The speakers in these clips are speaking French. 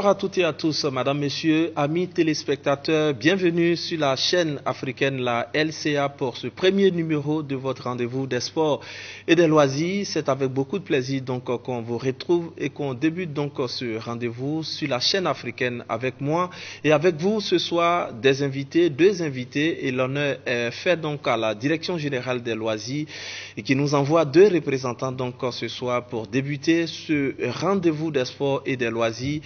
Bonsoir à toutes et à tous, madame, messieurs, amis téléspectateurs, bienvenue sur la chaîne africaine, la LCA, pour ce premier numéro de votre rendez-vous des sports et des loisirs. C'est avec beaucoup de plaisir donc qu'on vous retrouve et qu'on débute donc ce rendez-vous sur la chaîne africaine avec moi et avec vous ce soir des invités, deux invités, et l'honneur est fait donc à la Direction générale des loisirs et qui nous envoie deux représentants donc ce soir pour débuter ce rendez-vous des sports et des loisirs.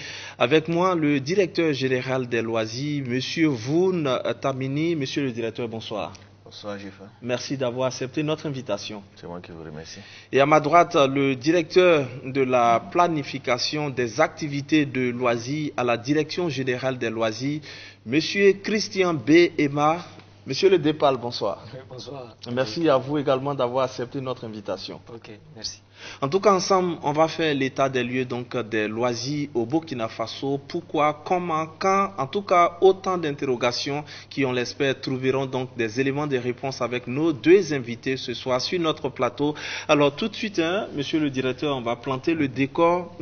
Avec moi, le directeur général des loisirs, Monsieur Voun Tamini. Monsieur le directeur, bonsoir. Bonsoir, Jeff. Merci d'avoir accepté notre invitation. C'est moi qui vous remercie. Et à ma droite, le directeur de la planification des activités de loisirs à la Direction générale des loisirs, Monsieur Christian B. Emma. Monsieur le Dépal, bonsoir. Bonsoir. Merci à vous également d'avoir accepté notre invitation. Ok, merci. En tout cas, ensemble, on va faire l'état des lieux donc des loisirs au Burkina Faso. Pourquoi, comment, quand, en tout cas, autant d'interrogations qui, on l'espère, trouveront donc des éléments de réponse avec nos deux invités ce soir sur notre plateau. Alors, tout de suite, monsieur le directeur, on va planter le décor.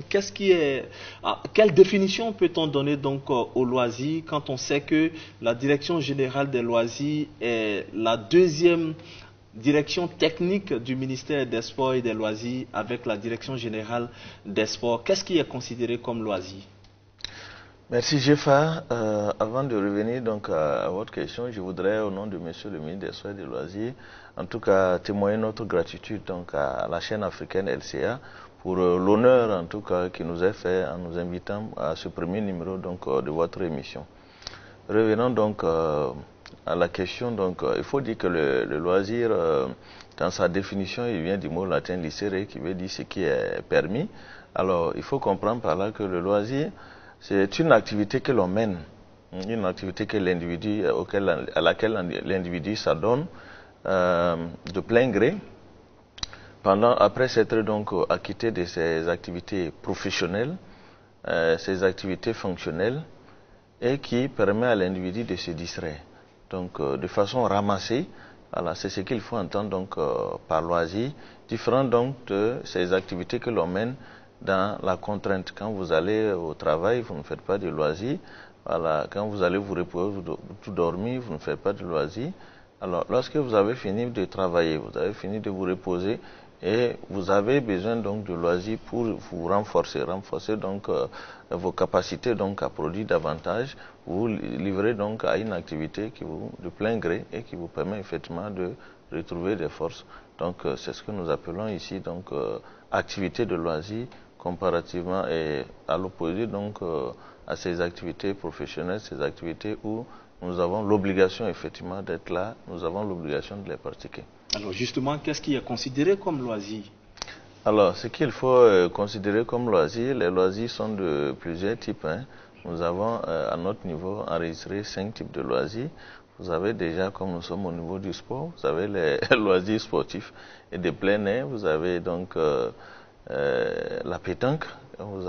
Quelle définition peut-on donner donc aux loisirs quand on sait que la Direction générale des loisirs est la deuxième direction technique du ministère des Sports et des Loisirs avec la Direction générale des Sports? Qu'est-ce qui est considéré comme loisir? Merci, Jeffa. Avant de revenir donc à votre question, je voudrais, au nom de Monsieur le ministre des Sports et des Loisirs, en tout cas témoigner notre gratitude donc à la chaîne africaine LCA pour l'honneur en tout cas qui nous est fait en nous invitant à ce premier numéro donc de votre émission. Revenons donc à la question, donc il faut dire que le loisir, dans sa définition, il vient du mot latin licere qui veut dire ce qui est permis. Alors il faut comprendre par là que le loisir, c'est une activité que l'on mène, une activité que l'individu, à laquelle l'individu s'adonne de plein gré, après s'être donc acquitté de ses activités professionnelles, ses activités fonctionnelles, et qui permet à l'individu de se distraire. Donc de façon ramassée, voilà, c'est ce qu'il faut entendre donc par loisir, différent donc de ces activités que l'on mène dans la contrainte. Quand vous allez au travail, vous ne faites pas de loisir. Voilà, quand vous allez vous reposer, vous dormir, vous ne faites pas de loisir. Alors lorsque vous avez fini de travailler, vous avez fini de vous reposer, et vous avez besoin donc de loisirs pour vous renforcer donc vos capacités donc à produire davantage, vous livrez donc à une activité qui vous de plein gré et qui vous permet effectivement de retrouver des forces. Donc c'est ce que nous appelons ici donc activité de loisirs comparativement et à l'opposé donc à ces activités professionnelles, ces activités où nous avons l'obligation effectivement d'être là, nous avons l'obligation de les pratiquer. Alors justement, qu'est-ce qui est considéré comme loisir? Alors, ce qu'il faut considérer comme loisir, les loisirs sont de plusieurs types. Nous avons à notre niveau enregistré 5 types de loisirs. Vous avez déjà, comme nous sommes au niveau du sport, vous avez les loisirs sportifs et de plein air. Vous avez donc la pétanque. Vous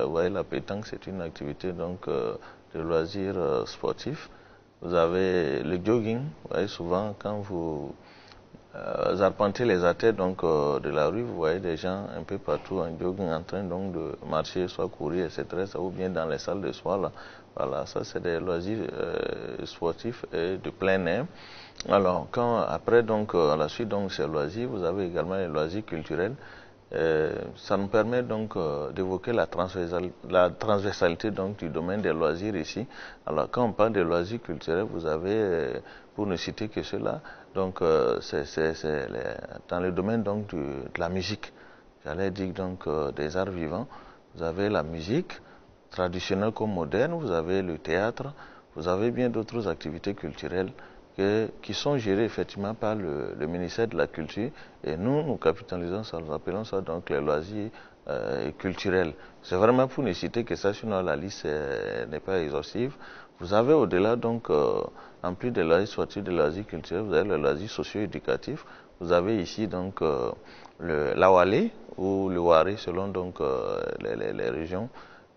voyez, la pétanque, c'est une activité donc de loisirs sportifs. Vous avez le jogging. Vous voyez, souvent quand vous arpentez les artères donc de la rue, vous voyez des gens un peu partout en jogging en train donc de marcher, soit courir, etc. Ça, ou bien dans les salles de sport là. Voilà, ça c'est des loisirs sportifs et de plein air. Alors après donc à la suite donc ces loisirs, vous avez également les loisirs culturels. Ça nous permet donc d'évoquer la transversalité donc du domaine des loisirs ici. Alors quand on parle de loisirs culturels, vous avez, pour ne citer que cela, donc dans le domaine donc de la musique, j'allais dire donc des arts vivants. Vous avez la musique traditionnelle comme moderne, vous avez le théâtre, vous avez bien d'autres activités culturelles qui sont gérées effectivement par le ministère de la Culture, et nous capitalisons ça, nous appelons ça donc les loisirs culturels. C'est vraiment pour ne citer que ça, sinon la liste n'est pas exhaustive. Vous avez au-delà donc, en plus des loisirs sportifs, des loisirs culturels, vous avez les loisirs socio-éducatifs. Vous avez ici donc la Wale ou le Wari selon donc les régions.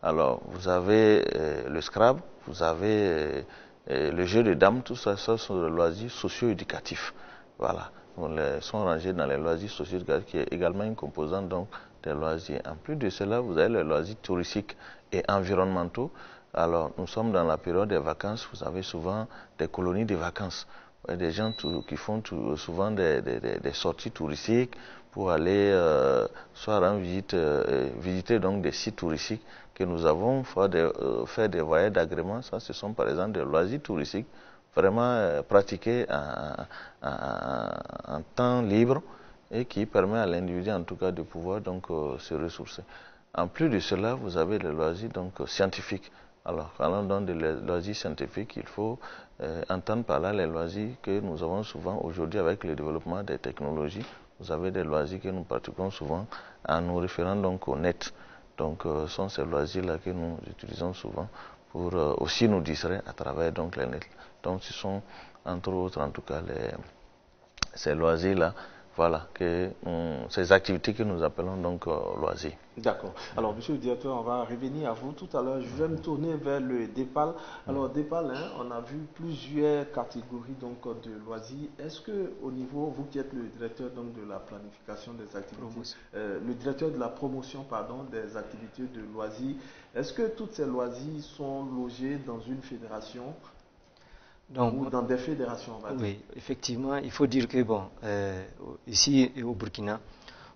Alors vous avez le Scrabble, vous avez le jeu de dames, tout ça, ça sont des loisirs socio-éducatifs. Voilà, ils sont rangés dans les loisirs socio-éducatifs qui est également une composante donc des loisirs. En plus de cela, vous avez les loisirs touristiques. et environnementaux. Alors, nous sommes dans la période des vacances, vous avez souvent des colonies de vacances. Des gens qui font souvent des sorties touristiques pour aller soit rendre visite, visiter donc des sites touristiques que nous avons, faire des voyages d'agrément. Ça, ce sont par exemple des loisirs touristiques vraiment pratiqués en temps libre et qui permet à l'individu en tout cas de pouvoir donc se ressourcer. En plus de cela, vous avez les loisirs donc scientifiques. Alors, parlant donc de loisirs scientifiques, il faut entendre par là les loisirs que nous avons souvent aujourd'hui avec le développement des technologies. Vous avez des loisirs que nous pratiquons souvent en nous référant donc au net. Donc, ce sont ces loisirs-là que nous utilisons souvent pour aussi nous distraire à travers donc le net. Donc, ce sont entre autres en tout cas ces loisirs-là. Voilà, ces activités que nous appelons donc loisirs. D'accord. Alors, monsieur le directeur, on va revenir à vous tout à l'heure. Je vais me tourner vers le DEPAL. Alors, DEPAL, on a vu plusieurs catégories donc, de loisirs. Est-ce que au niveau, vous qui êtes le directeur donc, de la planification des activités, le directeur de la promotion pardon, des activités de loisirs, est-ce que toutes ces loisirs sont logés dans une fédération? Donc, ou dans des fédérations, on va dire. Oui, effectivement, il faut dire que bon, ici au Burkina,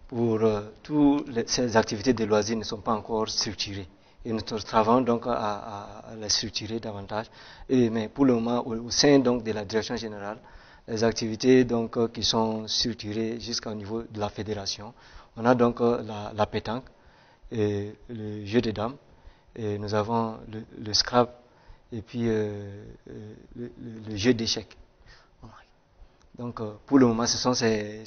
pour toutes ces activités de loisirs ne sont pas encore structurées. Et nous travaillons donc à les structurer davantage. Mais pour le moment, au sein donc de la direction générale, les activités donc qui sont structurées jusqu'au niveau de la fédération, on a donc la pétanque, et le jeu de dames, et nous avons le scrap, et puis le jeu d'échecs. Donc pour le moment, ce sont ces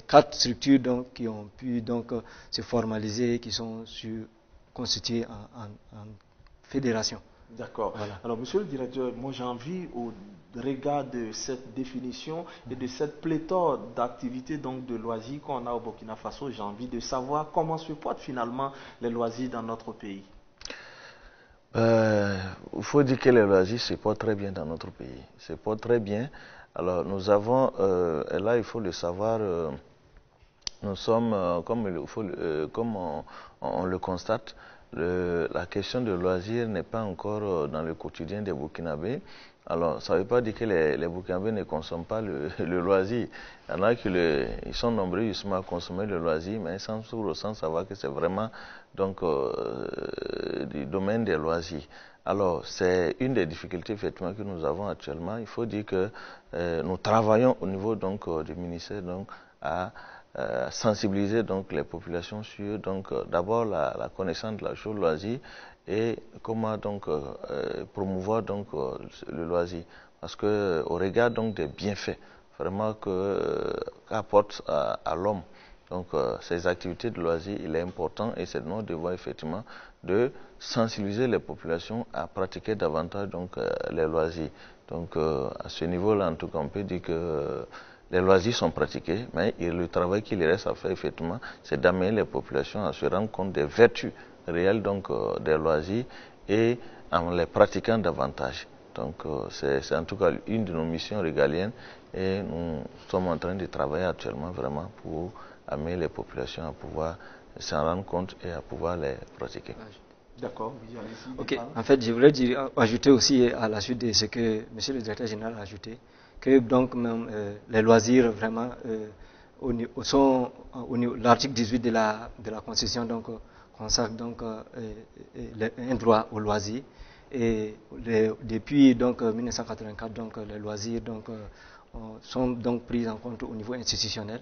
4 structures donc, qui ont pu donc, se formaliser, qui sont constituées en fédération. D'accord. Voilà. Alors monsieur le directeur, moi j'ai envie au regard de cette définition et de cette pléthore d'activités donc de loisirs qu'on a au Burkina Faso, j'ai envie de savoir comment se portent finalement les loisirs dans notre pays. Il faut dire que les loisirs se portent très bien dans notre pays. Se portent très bien. Alors nous avons, et là il faut le savoir, nous sommes, comme on le constate, la question de loisirs n'est pas encore dans le quotidien des Burkinabés. Alors, ça ne veut pas dire que les Burkinabés ne consomment pas le loisir. Il y en a qui ils sont nombreux justement à consommer le loisir, mais sans savoir que c'est vraiment donc, du domaine des loisirs. Alors, c'est une des difficultés effectivement que nous avons actuellement. Il faut dire que nous travaillons au niveau donc, du ministère donc, à sensibiliser donc, les populations sur d'abord la connaissance de la chose loisir et comment donc promouvoir donc le loisir, parce que au regard donc des bienfaits vraiment qu'apporte à l'homme donc ces activités de loisir, il est important et c'est notre devoir effectivement de sensibiliser les populations à pratiquer davantage donc les loisirs. Donc à ce niveau-là, en tout cas, on peut dire que les loisirs sont pratiqués, mais le travail qu'il reste à faire effectivement, c'est d'amener les populations à se rendre compte des vertus réelles donc des loisirs et en les pratiquant davantage. Donc c'est en tout cas une de nos missions régaliennes et nous sommes en train de travailler actuellement vraiment pour amener les populations à pouvoir s'en rendre compte et à pouvoir les pratiquer. D'accord. Ok. En fait, je voulais ajouter aussi à la suite de ce que Monsieur le Directeur Général a ajouté, que donc même les loisirs vraiment sont au niveau l'article 18 de la Constitution donc consacre donc un droit au loisir et depuis donc 1984 donc les loisirs donc sont donc pris en compte au niveau institutionnel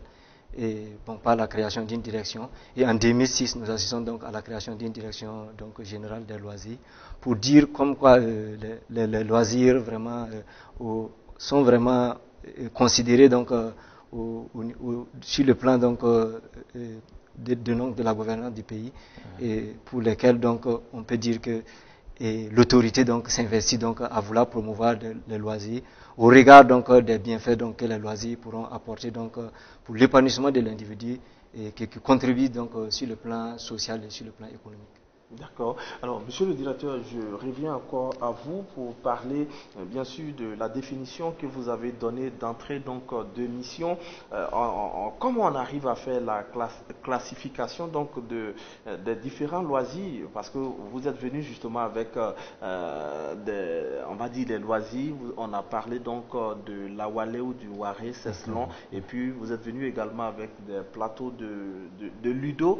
et bon, par la création d'une direction. Et en 2006, nous assistons donc à la création d'une direction donc générale des loisirs pour dire comme quoi les loisirs vraiment sont vraiment considérés donc sur le plan donc de la gouvernance du pays et pour lesquels donc on peut dire que l'autorité donc s'investit donc à vouloir promouvoir les loisirs au regard donc des bienfaits donc que les loisirs pourront apporter donc pour l'épanouissement de l'individu et qui contribuent donc sur le plan social et sur le plan économique. D'accord. Alors, monsieur le directeur, je reviens encore à vous pour parler, bien sûr, de la définition que vous avez donnée d'entrée de mission. Comment on arrive à faire la classification des différents loisirs? Parce que vous êtes venu justement avec, on va dire, des loisirs. On a parlé de l'Awalé ou du Waré, Cesselon, et puis vous êtes venu également avec des plateaux de Ludo.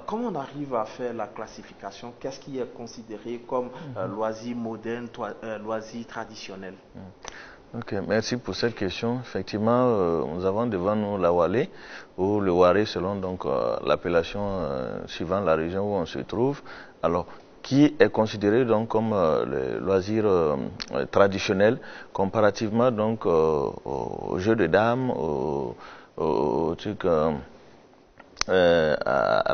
Comment on arrive à faire la classification? Qu'est-ce qui est considéré comme loisir moderne, loisir traditionnel? Ok, merci pour cette question. Effectivement, nous avons devant nous la Walé, ou le Waré selon l'appellation suivant la région où on se trouve. Alors, qui est considéré donc comme le loisir traditionnel comparativement donc au jeu de dames, au truc à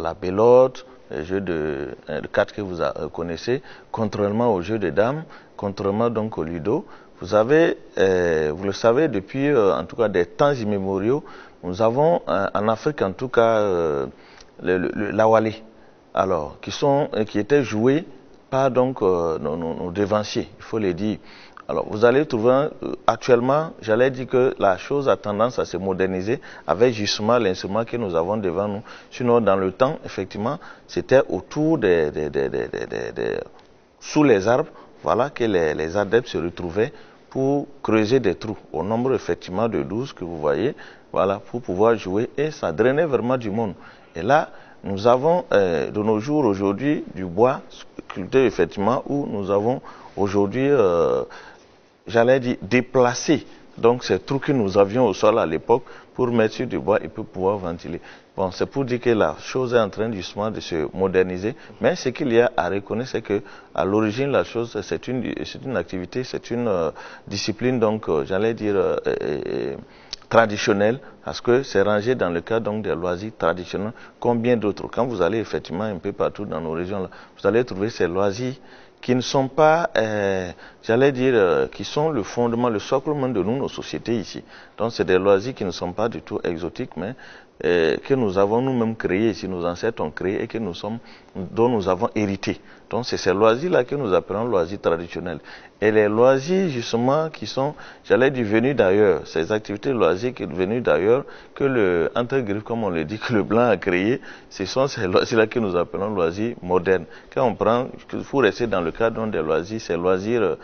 la belote, les jeux de cartes que vous connaissez, contrairement aux jeux de dames, contrairement donc au ludo. Vous avez, vous le savez, depuis en tout cas des temps immémoriaux, nous avons en Afrique en tout cas l'awalé, alors qui étaient joués par donc nos devanciers, il faut le dire. Alors, vous allez trouver, actuellement, j'allais dire que la chose a tendance à se moderniser avec justement l'instrument que nous avons devant nous. Sinon, dans le temps, effectivement, c'était autour sous les arbres, voilà, que les adeptes se retrouvaient pour creuser des trous, au nombre effectivement de 12 que vous voyez, voilà, pour pouvoir jouer, et ça drainait vraiment du monde. Et là, nous avons de nos jours aujourd'hui du bois sculpté effectivement, où nous avons aujourd'hui j'allais dire déplacer donc ces trous que nous avions au sol à l'époque pour mettre sur du bois et pour pouvoir ventiler. Bon, c'est pour dire que la chose est en train justement de se moderniser, mais ce qu'il y a à reconnaître, c'est que à l'origine la chose c'est une activité, c'est une discipline donc j'allais dire traditionnelle, parce que c'est rangé dans le cadre donc des loisirs traditionnels comme bien d'autres. Quand vous allez effectivement un peu partout dans nos régions, là, vous allez trouver ces loisirs qui ne sont pas, j'allais dire, qui sont le fondement, le socle même de nos sociétés ici. Donc c'est des loisirs qui ne sont pas du tout exotiques, mais que nous avons nous-mêmes créés ici, nos ancêtres ont créé et dont nous avons hérité. Donc c'est ces loisirs-là que nous appelons loisirs traditionnels. Et les loisirs justement qui sont, j'allais dire, venus d'ailleurs, ces activités loisirs qui sont venues d'ailleurs, que le, entre griffes comme on le dit, que le blanc a créé, ce sont ces loisirs-là que nous appelons loisirs modernes. Quand on prend, il faut rester dans le cadre des loisirs, ces loisirs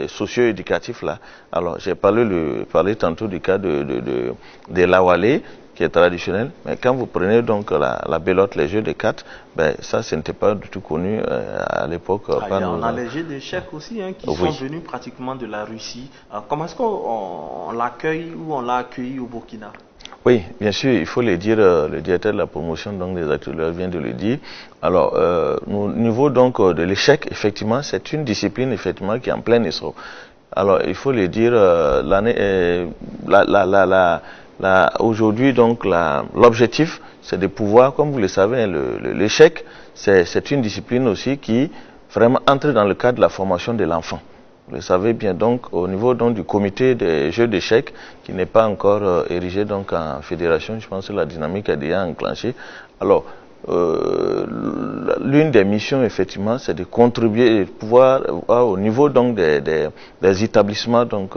socio-éducatifs là. Alors j'ai parlé tantôt du cas de l'awalé, qui est traditionnel, mais quand vous prenez donc la belote, les jeux de cartes, ben ça, ce n'était pas du tout connu à l'époque. On a les jeux d'échecs aussi, qui sont venus pratiquement de la Russie. Comment est-ce qu'on l'accueille ou on l'a accueilli au Burkina? Oui, bien sûr, il faut le dire, le directeur de la promotion donc des acteurs vient de le dire. Alors, au niveau donc de l'échec, effectivement, c'est une discipline effectivement qui est en plein essor. Alors, il faut le dire, aujourd'hui, donc, l'objectif, c'est de pouvoir, comme vous le savez, l'échec, c'est une discipline aussi qui vraiment entre dans le cadre de la formation de l'enfant. Vous le savez bien, donc, au niveau donc, du comité des jeux d'échecs, qui n'est pas encore érigé donc, en fédération, je pense que la dynamique a déjà enclenché. Alors, l'une des missions, effectivement, c'est de contribuer, de pouvoir, au niveau donc, des établissements donc,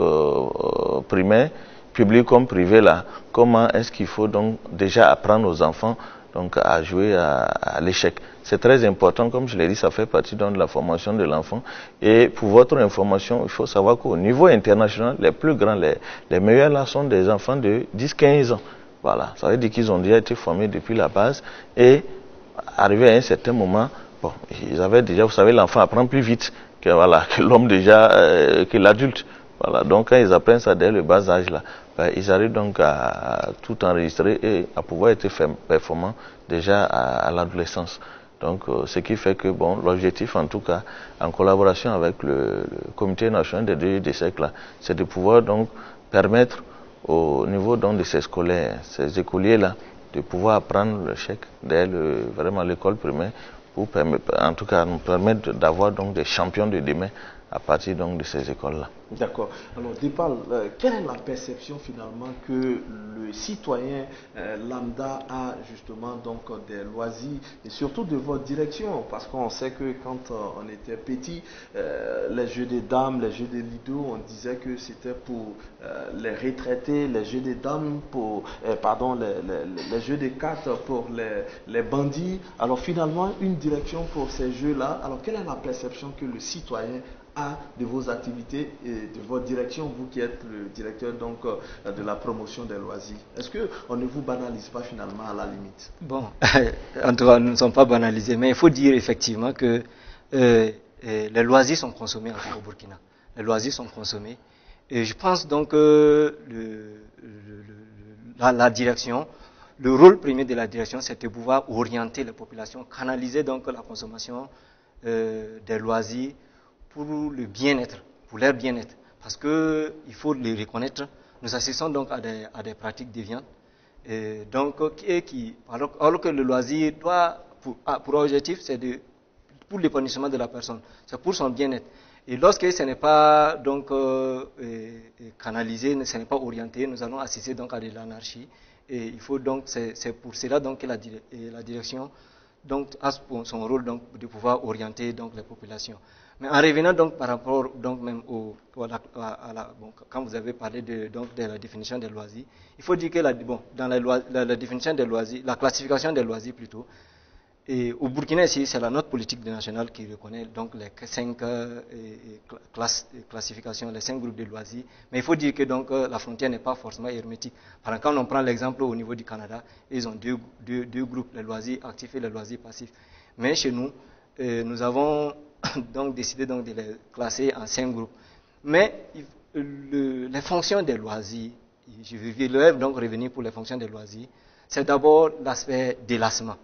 primaires, public comme privé là, comment est-ce qu'il faut donc déjà apprendre aux enfants donc à jouer à l'échec. C'est très important, comme je l'ai dit, ça fait partie donc de la formation de l'enfant. Et pour votre information, il faut savoir qu'au niveau international, les plus grands, les meilleurs là sont des enfants de 10-15 ans. Voilà, ça veut dire qu'ils ont déjà été formés depuis la base et arrivé à un certain moment, bon, ils avaient déjà, vous savez, l'enfant apprend plus vite que voilà, que l'homme déjà, que l'adulte. Voilà, donc quand ils apprennent ça dès le bas âge là, ben, ils arrivent donc à tout enregistrer et à pouvoir être performants déjà à l'adolescence. Donc ce qui fait que bon, l'objectif en tout cas, en collaboration avec le comité national des jeux d'échecs là, c'est de pouvoir donc permettre au niveau donc de ces scolaires, ces écoliers là, de pouvoir apprendre l'échec dès vraiment l'école primaire pour permettre, en tout cas nous permettre d'avoir donc des champions de demain à partir donc de ces écoles-là. D'accord. Alors, Dépal, quelle est la perception finalement que le citoyen lambda a justement donc des loisirs et surtout de votre direction? Parce qu'on sait que quand on était petit, les jeux des dames, les jeux des lido, on disait que c'était pour les retraités, les jeux des dames pour, pardon, les jeux des cartes pour les bandits. Alors finalement, une direction pour ces jeux-là. Alors, quelle est la perception que le citoyen a de vos activités et de votre direction, vous qui êtes le directeur donc de la promotion des loisirs? Est-ce qu'on ne vous banalise pas finalement à la limite? Bon, en tout cas, nous ne sommes pas banalisés, mais il faut dire effectivement que les loisirs sont consommés au Burkina. Les loisirs sont consommés. Et je pense donc que la direction, le rôle premier de la direction, c'est de pouvoir orienter les populations, canaliser donc la consommation des loisirs pour le bien-être, pour leur bien-être. Parce qu'il faut les reconnaître, nous assistons donc à des pratiques déviantes. Alors que le loisir doit, pour objectif, c'est pour l'épanouissement de la personne, c'est pour son bien-être. Et lorsque ce n'est pas donc canalisé, ce n'est pas orienté, nous allons assister donc à de l'anarchie. Et il faut donc, c'est pour cela donc que la direction donc a son rôle donc de pouvoir orienter donc les populations. Mais en revenant donc par rapport donc même quand vous avez parlé de la définition des loisirs, il faut dire que dans la définition des loisirs, la classification des loisirs plutôt, et au Burkina ici, c'est notre politique nationale qui reconnaît donc les 5 classifications, les 5 groupes de loisirs. Mais il faut dire que donc la frontière n'est pas forcément hermétique. Par exemple, quand on prend l'exemple au niveau du Canada, ils ont deux groupes, les loisirs actifs et les loisirs passifs. Mais chez nous, nous avons donc décidé donc de les classer en 5 groupes. Mais les fonctions des loisirs, je vais donc revenir pour les fonctions des loisirs, c'est d'abord l'aspect délassement.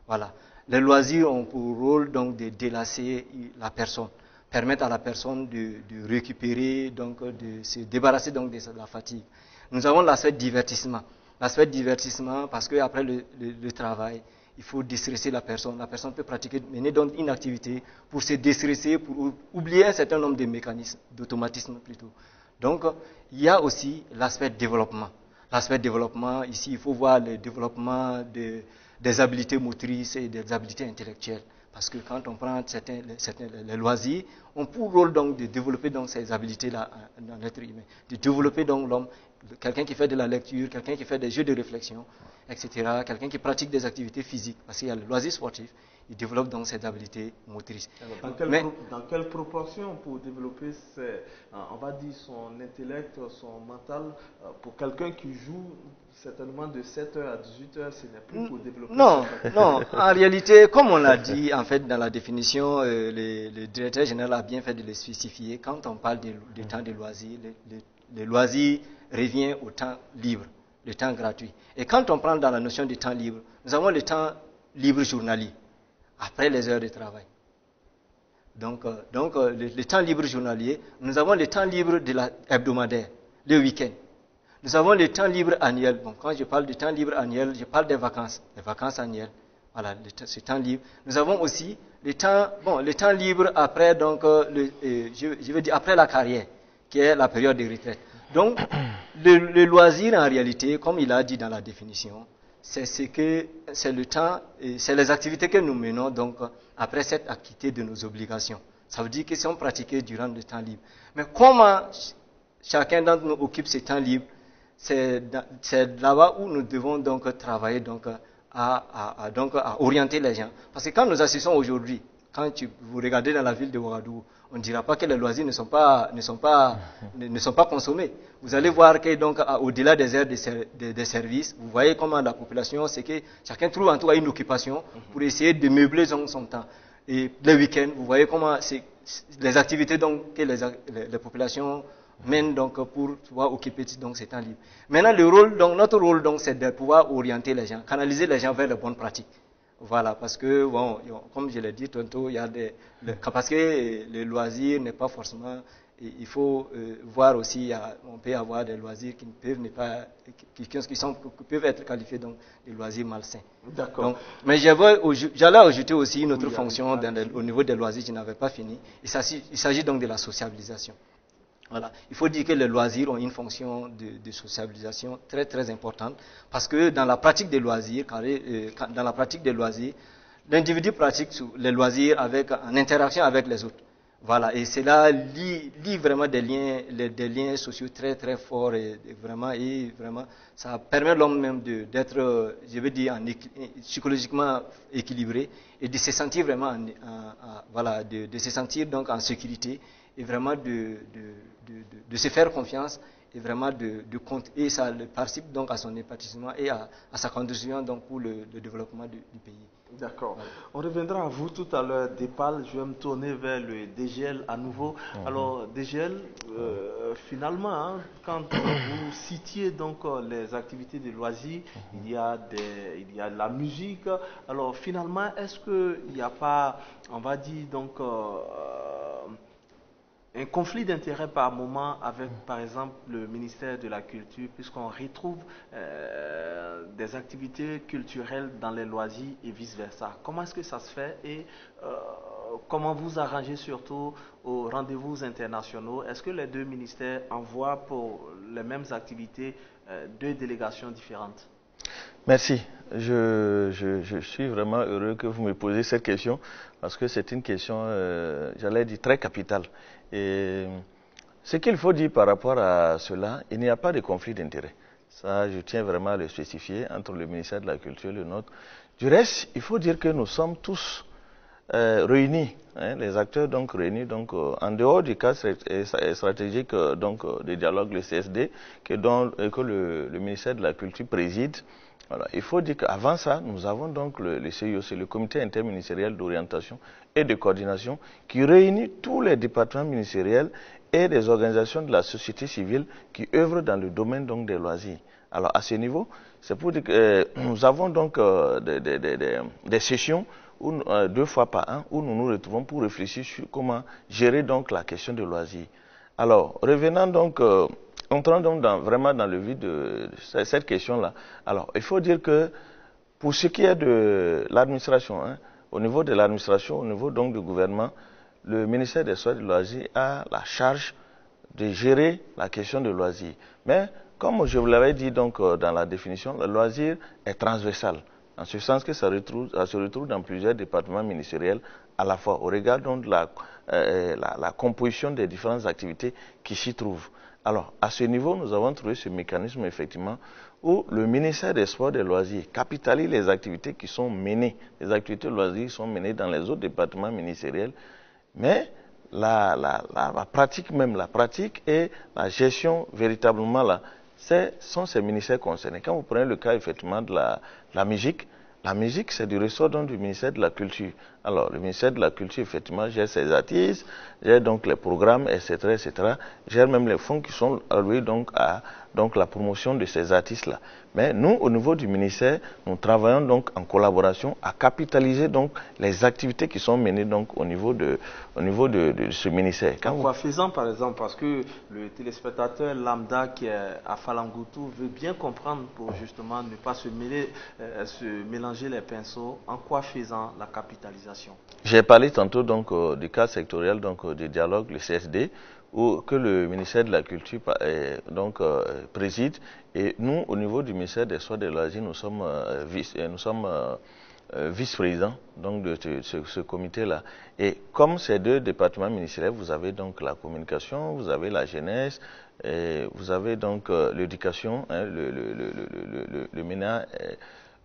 Voilà. Les loisirs ont pour rôle donc de délasser la personne, permettre à la personne de récupérer, donc de se débarrasser donc de la fatigue. Nous avons l'aspect divertissement. L'aspect divertissement parce qu'après le travail, il faut déstresser la personne. La personne peut mener donc une activité pour se déstresser, pour oublier un certain nombre de mécanismes, d'automatisme plutôt. Donc, il y a aussi l'aspect développement. L'aspect développement, ici, il faut voir le développement des habiletés motrices et des habiletés intellectuelles. Parce que quand on prend les loisirs, on pour rôle donc de développer donc ces habiletés-là dans l'être humain. De développer donc l'homme, quelqu'un qui fait de la lecture, quelqu'un qui fait des jeux de réflexion, etc. Quelqu'un qui pratique des activités physiques, parce qu'il y a le loisir sportif, il développe donc ces habiletés motrices. Dans quelle proportion pour développer on va dire son intellect, son mental, pour quelqu'un qui joue certainement de 7h à 18h, ce n'est plus pour développer. Non, en réalité, comme on l'a dit en fait dans la définition, le directeur général a bien fait de le spécifier. Quand on parle de temps de loisirs, le loisir revient au temps libre, le temps gratuit. Et quand on prend dans la notion de temps libre, nous avons le temps libre journalier, après les heures de travail. Donc le temps libre journalier, nous avons le temps libre hebdomadaire, le week-end. Nous avons le temps libre annuel. Bon, quand je parle du temps libre annuel, je parle des vacances annuelles. Voilà, ce temps libre. Nous avons aussi le temps libre après, donc, je veux dire après la carrière, qui est la période de retraite. Donc, le loisir en réalité, comme il a dit dans la définition, c'est le temps, c'est les activités que nous menons donc après cette acquitté de nos obligations. Ça veut dire que si on pratiquait durant le temps libre. Mais comment chacun d'entre nous occupe ce temps libre? C'est là-bas où nous devons donc travailler donc à orienter les gens. Parce que quand nous assistons aujourd'hui, quand vous regardez dans la ville de Ouagadougou, on ne dira pas que les loisirs ne sont pas consommés. Vous allez voir que donc au-delà des heures des services, vous voyez comment la population, c'est que chacun trouve en tout cas une occupation pour essayer de meubler son temps. Et les week-ends, vous voyez comment les activités donc que les populations mènent donc pour pouvoir occuper donc ces temps libres. Maintenant, notre rôle donc c'est de pouvoir orienter les gens, canaliser les gens vers les bonnes pratiques. Voilà, parce que, bon, comme je l'ai dit tantôt, il y a parce que le loisir n'est pas forcément il faut voir aussi, on peut avoir des loisirs qui peuvent être qualifiés donc de loisirs malsains. D'accord. Mais j'allais ajouter aussi une autre fonction au niveau des loisirs, je n'avais pas fini. Il s'agit donc de la sociabilisation. Voilà. Il faut dire que les loisirs ont une fonction de sociabilisation très très importante parce que dans la pratique des loisirs, l'individu pratique les loisirs en interaction avec les autres. Voilà, et cela lie vraiment des liens sociaux très très forts et vraiment ça permet l'homme même d'être, je veux dire, psychologiquement équilibré et de se sentir vraiment, de se sentir donc en sécurité et vraiment de se faire confiance et vraiment et ça participe donc à son épanouissement et à sa contribution donc pour le développement du pays. D'accord. On reviendra à vous tout à l'heure. Dépal, je vais me tourner vers le DGL à nouveau. Alors, DGL, finalement, hein, quand vous citiez donc les activités de loisirs, il y a la musique. Alors, finalement, est-ce qu'il n'y a pas, on va dire donc, un conflit d'intérêts par moment avec, par exemple, le ministère de la Culture, puisqu'on retrouve des activités culturelles dans les loisirs et vice-versa. Comment est-ce que ça se fait et comment vous arrangez surtout aux rendez-vous internationaux? Est-ce que les deux ministères envoient pour les mêmes activités deux délégations différentes? Merci. Je suis vraiment heureux que vous me posiez cette question parce que c'est une question, j'allais dire, très capitale. Et ce qu'il faut dire par rapport à cela, il n'y a pas de conflit d'intérêts. Ça, je tiens vraiment à le spécifier entre le ministère de la Culture et le nôtre. Du reste, il faut dire que nous sommes tous réunis, hein, les acteurs donc réunis donc en dehors du cadre stratégique donc de dialogue, le CSD, que le ministère de la Culture préside. Voilà. Il faut dire qu'avant ça, nous avons donc le CIO, c'est le comité interministériel d'orientation et de coordination, qui réunit tous les départements ministériels et les organisations de la société civile qui œuvrent dans le domaine donc des loisirs. Alors à ce niveau, c'est pour dire que nous avons donc des sessions où, 2 fois par an où nous nous retrouvons pour réfléchir sur comment gérer donc la question de loisirs. Alors revenant donc entrons donc vraiment dans le vif de cette question-là. Alors, il faut dire que pour ce qui est de l'administration, hein, au niveau de l'administration, au niveau donc du gouvernement, le ministère des Sports et des Loisirs a la charge de gérer la question de loisirs. Mais, comme je vous l'avais dit donc dans la définition, le loisir est transversal, en ce sens que ça se retrouve dans plusieurs départements ministériels à la fois, au regard donc de la composition des différentes activités qui s'y trouvent. Alors, à ce niveau, nous avons trouvé ce mécanisme, effectivement, où le ministère des Sports et des Loisirs capitalise les activités qui sont menées. Les activités de loisirs sont menées dans les autres départements ministériels, mais la pratique même, la pratique et la gestion, véritablement, là, sont ces ministères concernés. Quand vous prenez le cas, effectivement, de la musique, c'est du ressort donc, du ministère de la Culture. Alors, le ministère de la Culture, effectivement, gère ses artistes, gère donc les programmes, etc., gère même les fonds qui sont alloués donc à la promotion de ces artistes-là. Mais nous, au niveau du ministère, nous travaillons donc en collaboration à capitaliser donc les activités qui sont menées donc au niveau de ce ministère. En quoi faisant, par exemple, parce que le téléspectateur lambda qui est à Falangoutou veut bien comprendre pour justement ne pas se mélanger les pinceaux, en quoi faisant la capitalisation? J'ai parlé tantôt donc du cadre sectoriel donc du dialogue, le CSD, que le ministère de la Culture préside, et nous, au niveau du ministère des Sports et des Loisirs, nous sommes vice-présidents donc de ce comité-là. Et comme ces deux départements ministériels, vous avez donc la communication, vous avez la jeunesse, et vous avez donc l'éducation, hein, le MENA.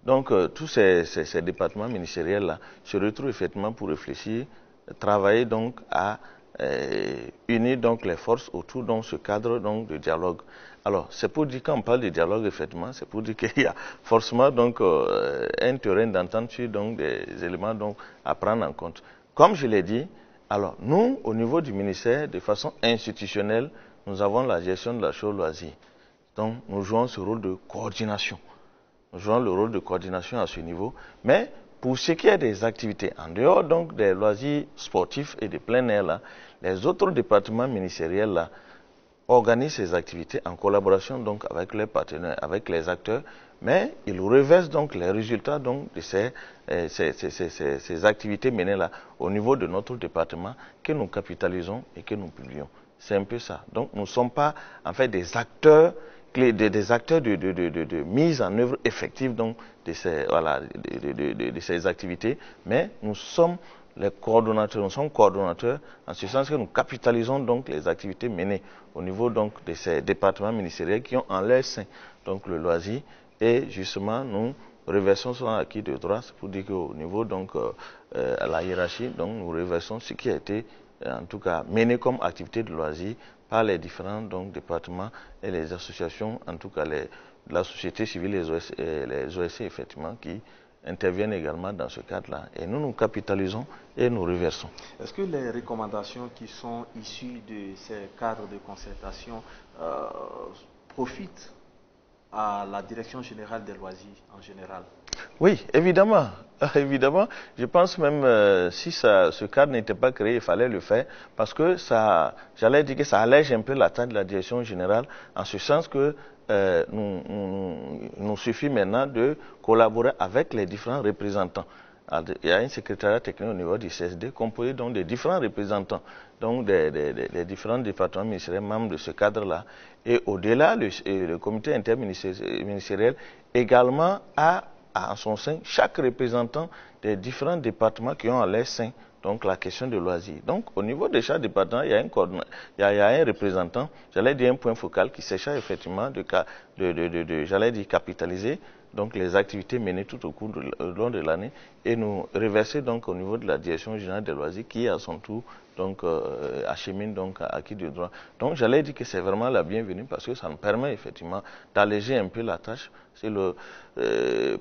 Donc tous ces départements ministériels-là se retrouvent effectivement pour réfléchir, travailler donc à unir donc les forces autour de ce cadre donc de dialogue. Alors, c'est pour dire, quand on parle de dialogue, effectivement, c'est pour dire qu'il y a forcément donc un terrain d'entente sur donc des éléments donc à prendre en compte. Comme je l'ai dit, alors nous, au niveau du ministère, de façon institutionnelle, nous avons la gestion de la chose loisir. Donc, nous jouons ce rôle de coordination. Nous jouons le rôle de coordination à ce niveau, mais pour ce qui est des activités, en dehors donc des loisirs sportifs et de plein air, là, les autres départements ministériels là, organisent ces activités en collaboration donc avec les partenaires, avec les acteurs, mais ils reversent donc les résultats donc de ces activités menées là au niveau de notre département que nous capitalisons et que nous publions. C'est un peu ça. Donc nous ne sommes pas en fait des acteurs de mise en œuvre effective donc de ces activités, mais nous sommes coordonnateurs en ce sens que nous capitalisons donc les activités menées au niveau donc de ces départements ministériels qui ont en leur sein donc le loisir, et justement nous reversons son acquis de droit. C'est pour dire qu'au niveau donc à la hiérarchie, donc nous reversons ce qui a été en tout cas mené comme activité de loisir par les différents donc départements et les associations, en tout cas la société civile, les OSC effectivement, qui interviennent également dans ce cadre-là. Et nous capitalisons et nous reversons. Est-ce que les recommandations qui sont issues de ces cadres de concertation profitent à la Direction générale des loisirs en général? Oui, évidemment. Évidemment, je pense même si ce cadre n'était pas créé, il fallait le faire parce que j'allais dire que ça allège un peu la tâche de la Direction générale en ce sens que nous suffit maintenant de collaborer avec les différents représentants. Il y a un secrétariat technique au niveau du CSD composé donc des différents représentants, donc des différents départements ministériels membres de ce cadre-là. Et au-delà, le comité interministériel également a en son sein chaque représentant des différents départements qui ont à leur sein donc la question de loisirs. Donc au niveau de chaque département, il y a un représentant, j'allais dire un point focal qui s'écharge effectivement j'allais dire capitaliser donc les activités menées tout au long de l'année et nous reverser donc au niveau de la Direction générale des loisirs qui à son tour donc achemine donc à acquis de droit. Donc j'allais dire que c'est vraiment la bienvenue parce que ça nous permet effectivement d'alléger un peu la tâche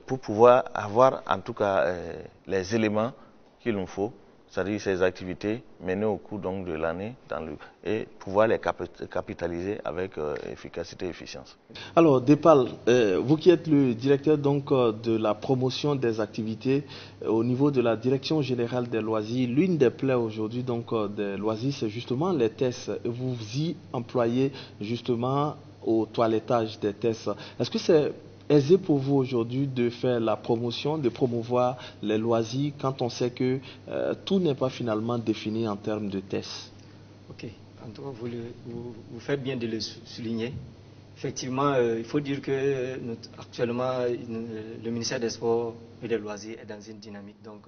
pour pouvoir avoir en tout cas les éléments qu'il nous faut, c'est-à-dire ces activités menées au cours donc de l'année et pouvoir les capitaliser avec efficacité et efficience. Alors Dépal, vous qui êtes le directeur donc de la promotion des activités au niveau de la Direction générale des loisirs, l'une des plaies aujourd'hui donc des loisirs, c'est justement les tests. Vous y employez justement au toilettage des tests. Est-ce que c'est aisé pour vous aujourd'hui de faire la promotion, de promouvoir les loisirs quand on sait que tout n'est pas finalement défini en termes de tests? Ok, en tout cas vous faites bien de le souligner. Effectivement, il faut dire que actuellement le ministère des Sports et des Loisirs est dans une dynamique donc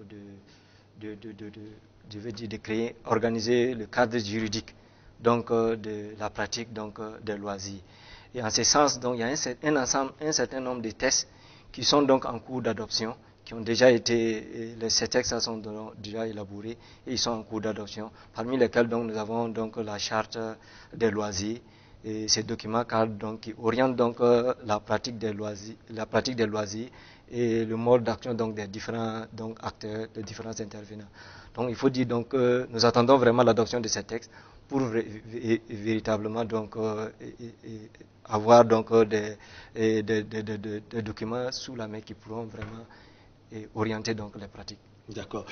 de créer, organiser le cadre juridique donc de la pratique donc des loisirs. Et en ce sens, donc, il y a un certain nombre de tests qui sont donc en cours d'adoption, qui ont déjà été, ces textes sont déjà élaborés et ils sont en cours d'adoption, parmi lesquels donc, nous avons donc la charte des loisirs et ces documents cadres donc, qui orientent donc la pratique des loisirs et le mode d'action donc des différents donc, acteurs, des différents intervenants. Donc il faut dire donc nous attendons vraiment l'adoption de ces textes pour véritablement donc avoir donc des documents sous la main qui pourront vraiment orienter donc les pratiques. D'accord.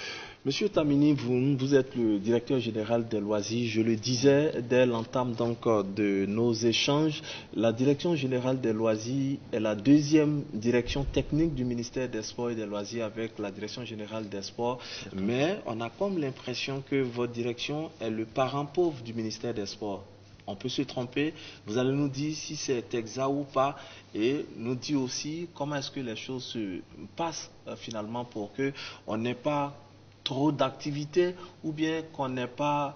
Monsieur Tamini, vous êtes le directeur général des loisirs. Je le disais dès l'entame donc de nos échanges, la direction générale des loisirs est la deuxième direction technique du ministère des Sports et des Loisirs avec la direction générale des Sports. Mais on a comme l'impression que votre direction est le parent pauvre du ministère des Sports. On peut se tromper, vous allez nous dire si c'est exact ou pas et nous dire aussi comment est-ce que les choses se passent finalement pour qu'on n'ait pas trop d'activités ou bien qu'on n'ait pas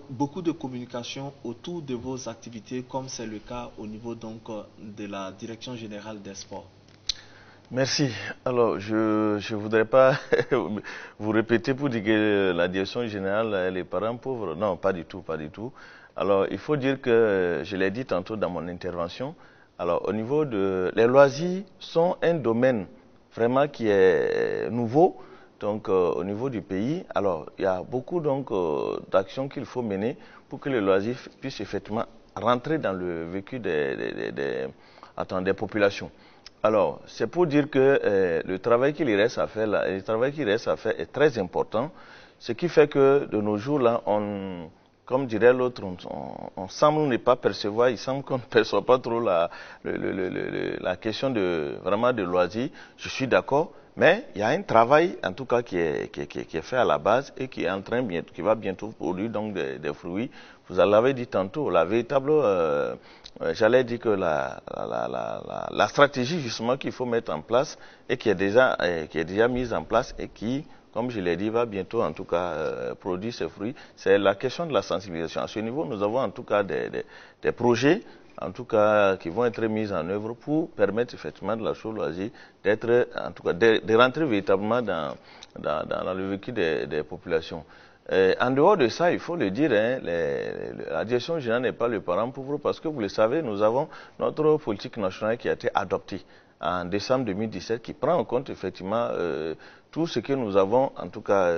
beaucoup de communication autour de vos activités comme c'est le cas au niveau donc de la Direction générale des sports. Merci. Alors, je ne voudrais pas vous répéter pour dire que la Direction générale est les parents pauvres. Non, pas du tout, pas du tout. Alors, il faut dire que, je l'ai dit tantôt dans mon intervention, alors au niveau les loisirs sont un domaine vraiment qui est nouveau, donc au niveau du pays. Alors, il y a beaucoup donc d'actions qu'il faut mener pour que les loisirs puissent effectivement rentrer dans le vécu des populations. Alors, c'est pour dire que le travail qu'il reste à faire là, le travail qu'il reste à faire est très important, ce qui fait que de nos jours là, comme dirait l'autre, on semble ne pas percevoir, il semble qu'on ne perçoit pas trop la question vraiment de loisirs. Je suis d'accord, mais il y a un travail en tout cas qui est fait à la base et qui est en train qui va bientôt produire donc des fruits. Vous l'avez dit tantôt, la véritable, j'allais dire que la stratégie justement qu'il faut mettre en place et qui est déjà mise en place et qui, comme je l'ai dit, va bientôt en tout cas produire ses fruits, c'est la question de la sensibilisation. À ce niveau, nous avons en tout cas des projets, en tout cas qui vont être mis en œuvre pour permettre effectivement de la chose loisir d'être, en tout cas, de rentrer véritablement dans le vécu des populations. En dehors de ça, il faut le dire, hein, la direction générale n'est pas le parent pauvre parce que vous le savez, nous avons notre politique nationale qui a été adoptée en décembre 2017 qui prend en compte effectivement tout ce que nous avons en tout cas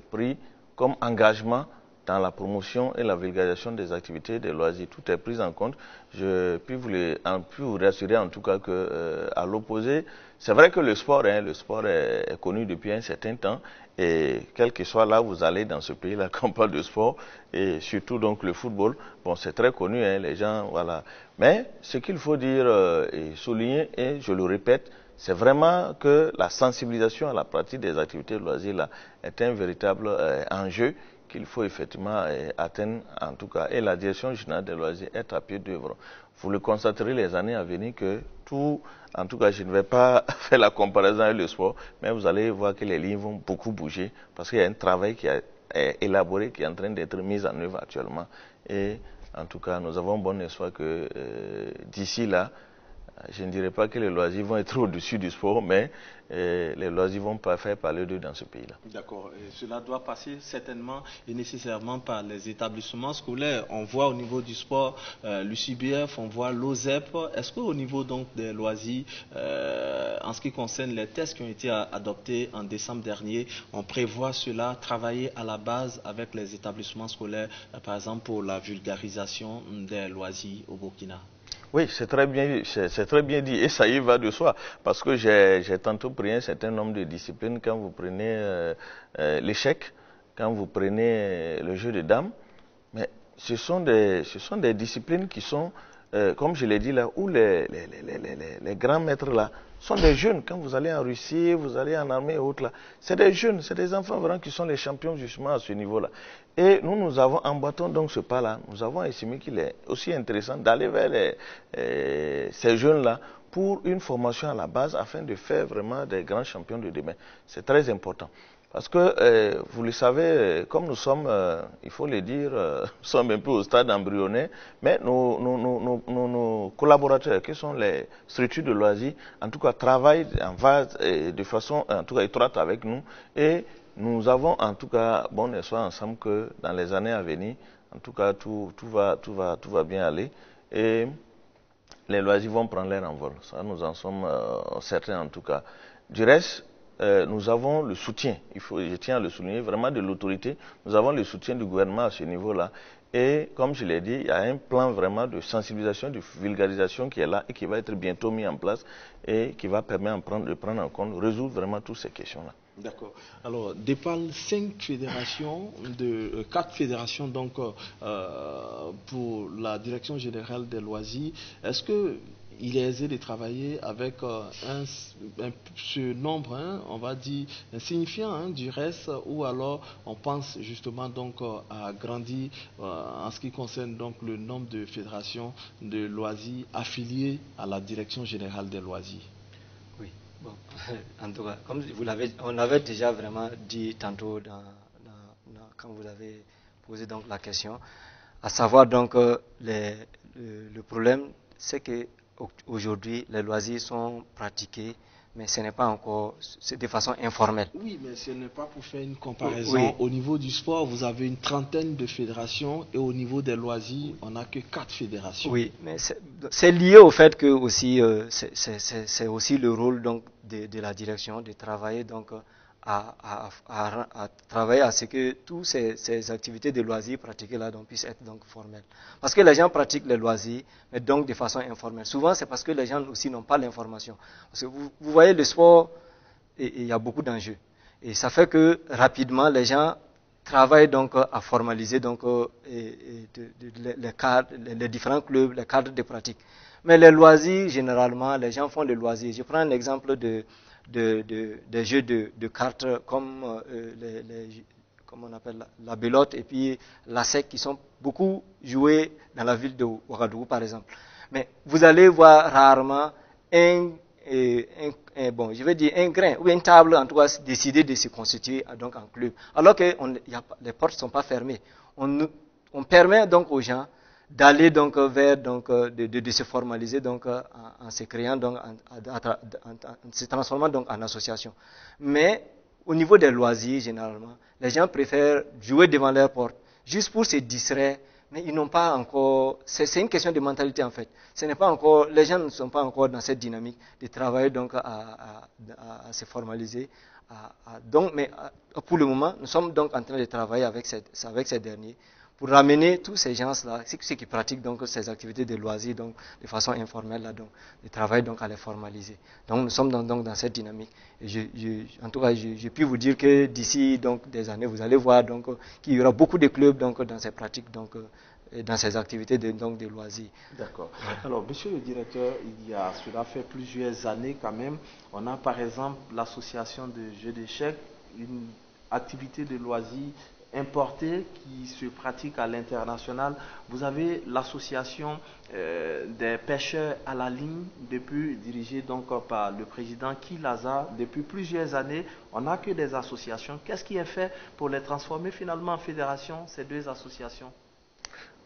pris comme engagement dans la promotion et la vulgarisation des activités des loisirs. Tout est pris en compte. Je puis vous rassurer en tout cas que à l'opposé, c'est vrai que le sport est connu depuis un certain temps et quel que soit là où vous allez dans ce pays-là, quand on parle de sport et surtout donc le football, bon c'est très connu, hein, les gens voilà. Mais ce qu'il faut dire et souligner, et je le répète, c'est vraiment que la sensibilisation à la pratique des activités de loisirs là est un véritable enjeu qu'il faut effectivement atteindre en tout cas. Et la direction générale des loisirs est à pied d'œuvre. Vous le constaterez les années à venir que tout, en tout cas je ne vais pas faire la comparaison avec le sport, mais vous allez voir que les lignes vont beaucoup bouger parce qu'il y a un travail qui est élaboré, qui est en train d'être mis en œuvre actuellement. Et en tout cas, nous avons bon espoir que d'ici là, je ne dirais pas que les loisirs vont être au-dessus du sport, mais les loisirs vont pas faire parler d'eux dans ce pays-là. D'accord. Cela doit passer certainement et nécessairement par les établissements scolaires. On voit au niveau du sport l'UCBF, on voit l'OZEP. Est-ce qu'au niveau donc des loisirs, en ce qui concerne les tests qui ont été adoptés en décembre dernier, on prévoit cela, travailler à la base avec les établissements scolaires, par exemple pour la vulgarisation des loisirs au Burkina? Oui, c'est très bien dit et ça y va de soi parce que j'ai tantôt pris un certain nombre de disciplines. Quand vous prenez l'échec, quand vous prenez le jeu de dames, mais ce sont des disciplines qui sont, comme je l'ai dit là, où les grands maîtres là sont des jeunes. Quand vous allez en Russie, vous allez en armée et autres là, c'est des jeunes, c'est des enfants vraiment qui sont les champions justement à ce niveau-là. Et nous avons, emboîtons donc ce pas-là, nous avons estimé qu'il est aussi intéressant d'aller vers ces jeunes-là pour une formation à la base afin de faire vraiment des grands champions de demain. C'est très important. Parce que, vous le savez, comme nous sommes, il faut le dire, nous sommes un peu au stade embryonnaire, mais nos collaborateurs, qui sont les structures de loisirs, en tout cas, travaillent de façon en tout cas étroite avec nous. Et nous avons en tout cas bon espoir ensemble que dans les années à venir, en tout cas, tout va bien aller. Et les loisirs vont prendre leur envol. Ça, nous en sommes certains en tout cas. Du reste, nous avons le soutien, je tiens à le souligner, vraiment de l'autorité. Nous avons le soutien du gouvernement à ce niveau-là. Et comme je l'ai dit, il y a un plan vraiment de sensibilisation, de vulgarisation qui est là et qui va être bientôt mis en place et qui va permettre de prendre en compte, résoudre vraiment toutes ces questions-là. D'accord. Alors, DEPAL, 4 fédérations donc pour la Direction générale des loisirs. Est-ce que il est aisé de travailler avec ce nombre, hein, on va dire, insignifiant hein, du reste, ou alors on pense justement donc à grandir en ce qui concerne donc le nombre de fédérations de loisirs affiliées à la Direction générale des loisirs? Oui, bon, en tout cas, comme on l'avait déjà vraiment dit tantôt quand vous avez posé donc la question, à savoir donc le problème, c'est que aujourd'hui, les loisirs sont pratiqués, mais ce n'est pas encore, c'est de façon informelle. Oui, mais ce n'est pas pour faire une comparaison. Oui. Au niveau du sport, vous avez une trentaine de fédérations et au niveau des loisirs, on n'a que 4 fédérations. Oui, mais c'est lié au fait que aussi, c'est aussi le rôle donc de la direction de travailler donc à travailler à ce que toutes ces activités de loisirs pratiquées là donc, puissent être donc formelles. Parce que les gens pratiquent les loisirs, mais donc de façon informelle. Souvent, c'est parce que les gens aussi n'ont pas l'information. Parce que vous voyez, le sport, il y a beaucoup d'enjeux. Et ça fait que rapidement, les gens travaillent donc à formaliser donc, les différents clubs, les cadres de pratique. Mais les loisirs, généralement, les gens font les loisirs. Je prends un exemple des jeux de cartes comme comme on appelle la belote et puis la sec qui sont beaucoup joués dans la ville de Ouagadougou par exemple. Mais vous allez voir rarement un grain ou une table en tout cas décider de se constituer donc en club. Alors que les portes ne sont pas fermées. On permet donc aux gens d'aller donc vers de se formaliser donc en se créant donc en se transformant donc en association. Mais au niveau des loisirs généralement, les gens préfèrent jouer devant leur porte juste pour se distraire, mais ils n'ont pas encore. C'est une question de mentalité en fait. Ce n'est pas encore. Les gens ne sont pas encore dans cette dynamique de travailler donc à se formaliser. Mais pour le moment, nous sommes donc en train de travailler avec ces derniers pour ramener tous ces gens-là, ceux qui pratiquent donc ces activités de loisirs donc de façon informelle là, donc de travail donc à les formaliser. Donc nous sommes donc dans cette dynamique. Et en tout cas, je puis vous dire que d'ici donc des années, vous allez voir donc qu'il y aura beaucoup de clubs donc dans ces pratiques donc dans ces activités de loisirs. D'accord. Alors, monsieur le directeur, cela fait plusieurs années quand même, on a par exemple l'association de jeux d'échecs, une activité de loisirs importée qui se pratique à l'international. Vous avez l'association des pêcheurs à la ligne, dirigée donc par le président Kilaza. Depuis plusieurs années, on n'a que des associations. Qu'est-ce qui est fait pour les transformer finalement en fédération, ces deux associations?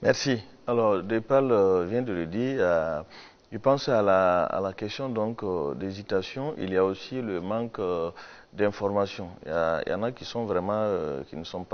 Merci. Alors, Dépal vient de le dire. Je pense à la question donc d'hésitation. Il y a aussi le manque d'information. Il y en a qui sont vraiment, qui ne savent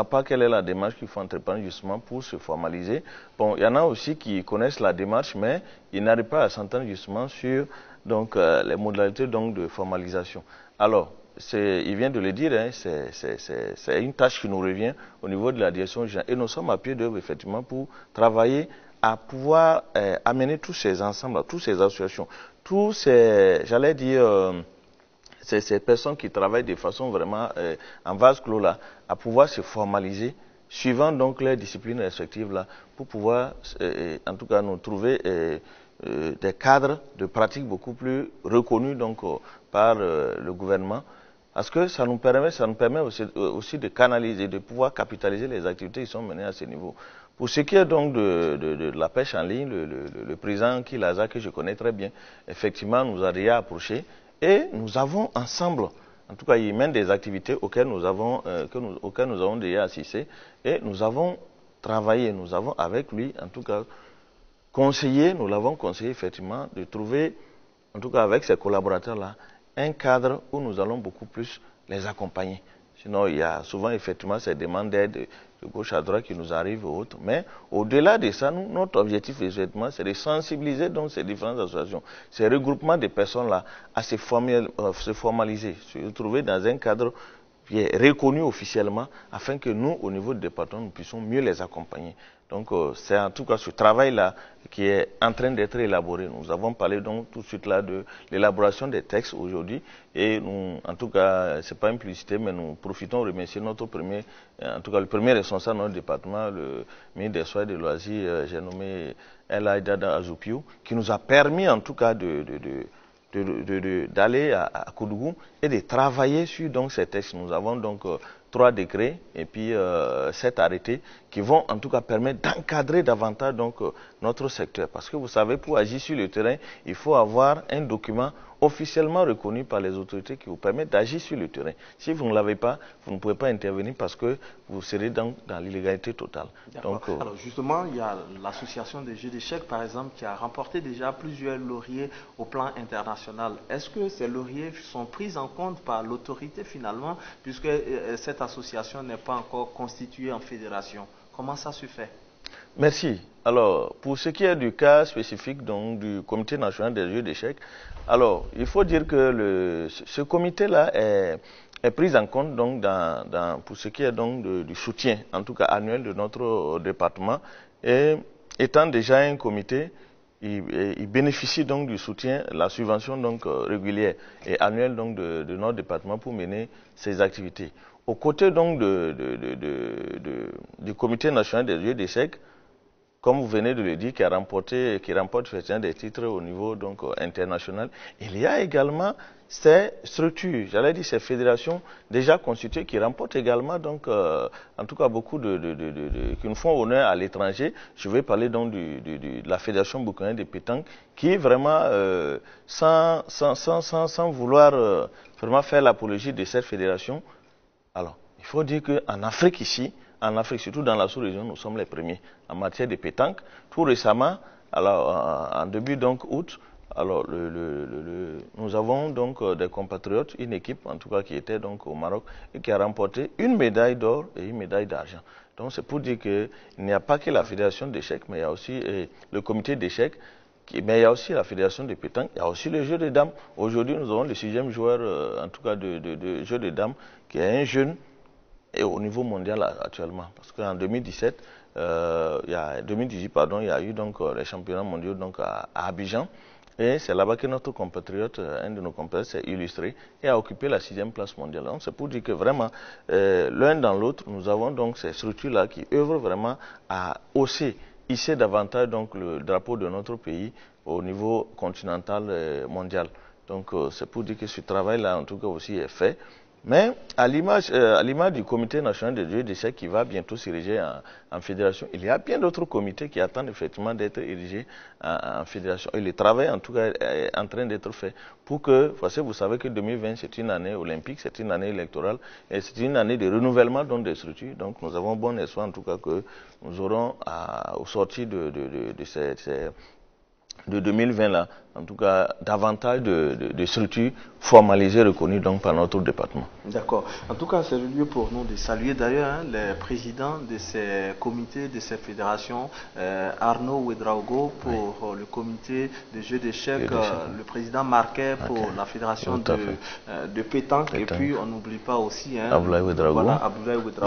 pas quelle est la démarche qu'il faut entreprendre justement pour se formaliser. Bon, il y en a aussi qui connaissent la démarche, mais ils n'arrivent pas à s'entendre justement sur donc les modalités donc de formalisation. Alors, il vient de le dire, hein, c'est une tâche qui nous revient au niveau de la direction générale. Et nous sommes à pied d'œuvre effectivement pour travailler à pouvoir amener tous ces ensembles, toutes ces associations, tous ces, j'allais dire, ces personnes qui travaillent de façon vraiment en vase clos là, à pouvoir se formaliser, suivant donc leurs disciplines respectives là, pour pouvoir, en tout cas, nous trouver des cadres de pratique beaucoup plus reconnus donc par le gouvernement. Parce que ça nous permet aussi de canaliser, de pouvoir capitaliser les activités qui sont menées à ce niveau. Pour ce qui est donc de la pêche en ligne, le président Kilaza, que je connais très bien, effectivement nous a déjà approché et nous avons ensemble, en tout cas il mène des activités auxquelles nous avons déjà assisté et nous avons travaillé, nous avons avec lui en tout cas nous l'avons conseillé effectivement de trouver, en tout cas avec ses collaborateurs-là, un cadre où nous allons beaucoup plus les accompagner. Sinon, il y a souvent effectivement ces demandes d'aide de gauche à droite qui nous arrivent ou autres. Mais au-delà de ça, notre objectif effectivement, c'est de sensibiliser donc ces différentes associations, ces regroupements de personnes-là à se formaliser, se trouver dans un cadre qui est reconnu officiellement afin que nous, au niveau du département, nous puissions mieux les accompagner. Donc, c'est en tout cas ce travail-là qui est en train d'être élaboré. Nous avons parlé donc tout de suite là de l'élaboration des textes aujourd'hui et nous, en tout cas, c'est pas une publicité, mais nous profitons de remercier notre premier, en tout cas le premier responsable de notre département, le ministre des Soins et des Loisirs, j'ai nommé El Aïdada Azoupiou, qui nous a permis en tout cas d'aller à Koudougou et de travailler sur donc, ces textes. Nous avons donc 3 décrets et puis 7 arrêtés qui vont en tout cas permettre d'encadrer davantage donc, notre secteur. Parce que vous savez, pour agir sur le terrain, il faut avoir un document officiellement reconnu par les autorités qui vous permet d'agir sur le terrain. Si vous ne l'avez pas, vous ne pouvez pas intervenir parce que vous serez dans l'illégalité totale. Donc, alors justement, il y a l'association des jeux d'échecs, par exemple, qui a remporté déjà plusieurs lauriers au plan international. Est-ce que ces lauriers sont pris en compte par l'autorité finalement, puisque cette association n'est pas encore constituée en fédération? Comment ça se fait? Merci. Alors, pour ce qui est du cas spécifique donc, du Comité national des jeux d'échecs, alors, il faut dire que ce comité-là est pris en compte donc, pour ce qui est donc du soutien, en tout cas annuel, de notre département. Et étant déjà un comité, il bénéficie donc du soutien, la subvention donc régulière et annuelle donc de notre département pour mener ses activités. Aux côtés donc du Comité national des jeux d'échecs, comme vous venez de le dire, qui remporte des titres au niveau donc international, il y a également ces structures, j'allais dire ces fédérations déjà constituées qui remportent également donc en tout cas beaucoup qui nous font honneur à l'étranger. Je vais parler donc de la fédération burkinabé de pétanque qui vraiment sans vouloir vraiment faire l'apologie de cette fédération. Alors, il faut dire qu'en Afrique ici, en Afrique, surtout dans la sous-région, nous sommes les premiers en matière de pétanque. Tout récemment, alors, en début donc août, alors nous avons donc des compatriotes, une équipe en tout cas qui était donc au Maroc et qui a remporté une médaille d'or et une médaille d'argent. Donc c'est pour dire qu'il n'y a pas que la fédération d'échecs, mais il y a aussi le comité d'échecs. Mais il y a aussi la fédération de pétanque, il y a aussi le jeu de dames. Aujourd'hui, nous avons le 6e joueur, en tout cas de jeu de dames, qui est un jeune et au niveau mondial actuellement. Parce qu'en 2018, il y a eu donc les championnats mondiaux donc à Abidjan. Et c'est là-bas que notre compatriote, un de nos compatriotes, s'est illustré et a occupé la 6e place mondiale. Donc c'est pour dire que vraiment, l'un dans l'autre, nous avons donc ces structures-là qui œuvrent vraiment à hisser davantage donc le drapeau de notre pays au niveau continental mondial. Donc c'est pour dire que ce travail-là en tout cas aussi est fait. Mais à l'image du comité national des jeux d'échecs qui va bientôt s'ériger en fédération, il y a bien d'autres comités qui attendent effectivement d'être érigés en fédération. Et le travail en tout cas est en train d'être fait pour que, parce que vous savez que 2020 c'est une année olympique, c'est une année électorale et c'est une année de renouvellement donc, des structures. Donc nous avons bon espoir en tout cas que nous aurons au sortir de 2020 là, en tout cas davantage de structures formalisées, reconnues donc par notre département. D'accord. En tout cas, c'est le lieu pour nous de saluer d'ailleurs les présidents de ces comités, de ces fédérations, Arnaud Ouedraogo pour le comité des jeux d'échecs, le président Marquet pour la fédération de pétanque, et puis on n'oublie pas aussi Abdoulaye Ouedraogo,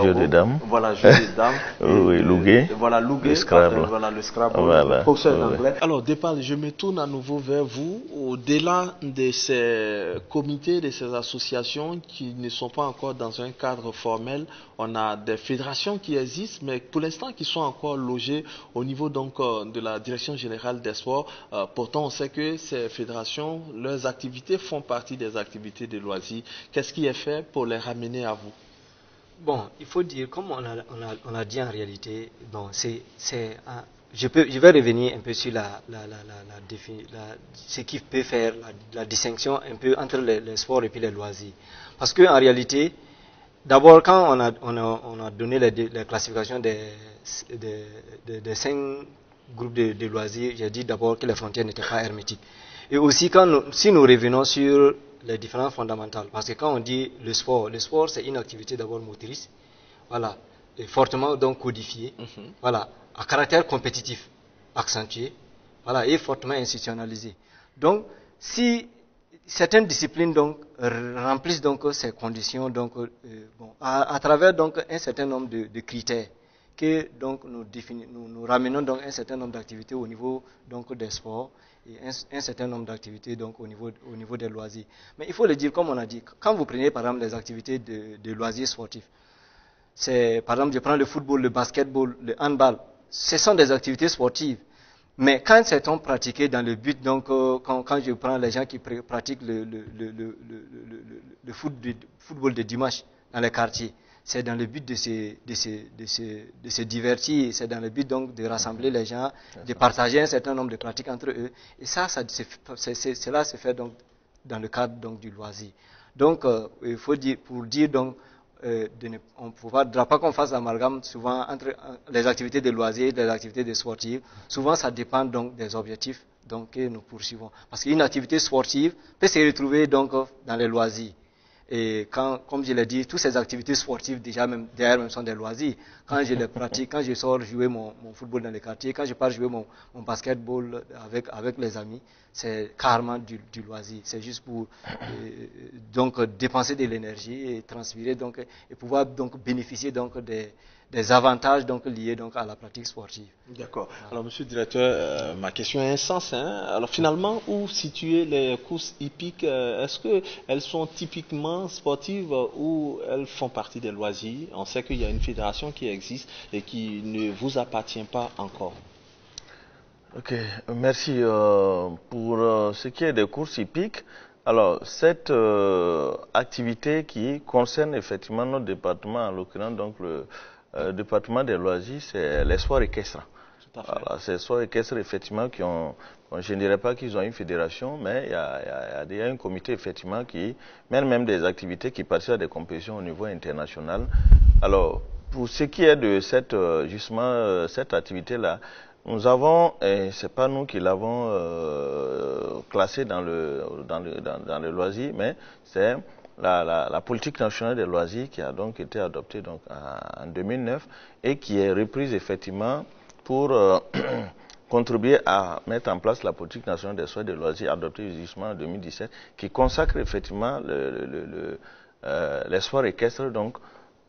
jeu de dames, voilà, jeu de dames, oui, Lougué, voilà, Lougué, le Scrabble, le Scrabble, voilà, professeur d'anglais. Alors, Dépal, je me tourne à nouveau vers vous. Au-delà de ces comités, de ces associations qui ne sont pas encore dans un cadre formel, on a des fédérations qui existent, mais pour l'instant qui sont encore logées au niveau donc de la Direction générale des sports. Pourtant, on sait que ces fédérations, leurs activités font partie des activités de loisirs. Qu'est-ce qui est fait pour les ramener à vous? Bon, il faut dire, comme on a dit en réalité, bon, je vais revenir un peu sur ce qui peut faire la distinction un peu entre les sports et puis les loisirs. Parce qu'en réalité, d'abord, quand on a donné les classifications des 5 groupes de loisirs, j'ai dit d'abord que les frontières n'étaient pas hermétiques. Et aussi, si nous revenons sur les différences fondamentales, parce que quand on dit le sport c'est une activité d'abord motrice, voilà, et fortement donc codifiée, voilà, à caractère compétitif accentué, voilà, et fortement institutionnalisé. Donc, si certaines disciplines donc remplissent donc ces conditions, donc à travers donc un certain nombre de critères que donc nous ramenons donc un certain nombre d'activités au niveau donc des sports et un certain nombre d'activités donc au niveau des loisirs. Mais il faut le dire comme on a dit, quand vous prenez par exemple les activités de loisirs sportifs, c'est par exemple je prends le football, le basketball, le handball, ce sont des activités sportives. Mais quand c'est pratiqué dans le but, donc quand je prends les gens qui pratiquent le football de dimanche dans les quartiers, c'est dans le but de se divertir, c'est dans le but donc de rassembler les gens, de partager un certain nombre de pratiques entre eux. Et cela se fait donc dans le cadre donc du loisir. Donc il faut dire, pour dire donc, on ne faudra pas qu'on fasse l'amalgame souvent entre les activités de loisirs et les activités de sportives. Souvent, ça dépend donc des objectifs donc, que nous poursuivons. Parce qu'une activité sportive peut se retrouver donc dans les loisirs. Et comme je l'ai dit, toutes ces activités sportives, déjà même, derrière même sont des loisirs. Quand je les pratique, quand je sors jouer mon football dans les quartiers, quand je pars jouer mon basketball avec les amis, c'est carrément du loisir. C'est juste pour donc dépenser de l'énergie et transpirer donc, et pouvoir donc bénéficier donc des avantages donc liés donc à la pratique sportive. D'accord. Alors, monsieur le directeur, ma question est un sens. Alors, finalement, où situer les courses hippiques? Est-ce qu'elles sont typiquement sportives ou elles font partie des loisirs? On sait qu'il y a une fédération qui existe et qui ne vous appartient pas encore. Ok, merci. Pour ce qui est des courses hippiques, alors cette activité qui concerne effectivement notre département, en l'occurrence donc le département des loisirs, c'est les sports équestres. Voilà, ces sports équestres effectivement qui ont, bon, je ne dirais pas qu'ils ont une fédération, mais il y a un comité effectivement qui mène même des activités qui participent à des compétitions au niveau international. Alors, pour ce qui est de cette justement cette activité-là, nous avons, et c'est pas nous qui l'avons classé dans le loisir, mais c'est la politique nationale des loisirs qui a donc été adoptée donc en 2009 et qui est reprise effectivement pour contribuer à mettre en place la politique nationale des soins des loisirs adoptée justement en 2017 qui consacre effectivement les sports équestres donc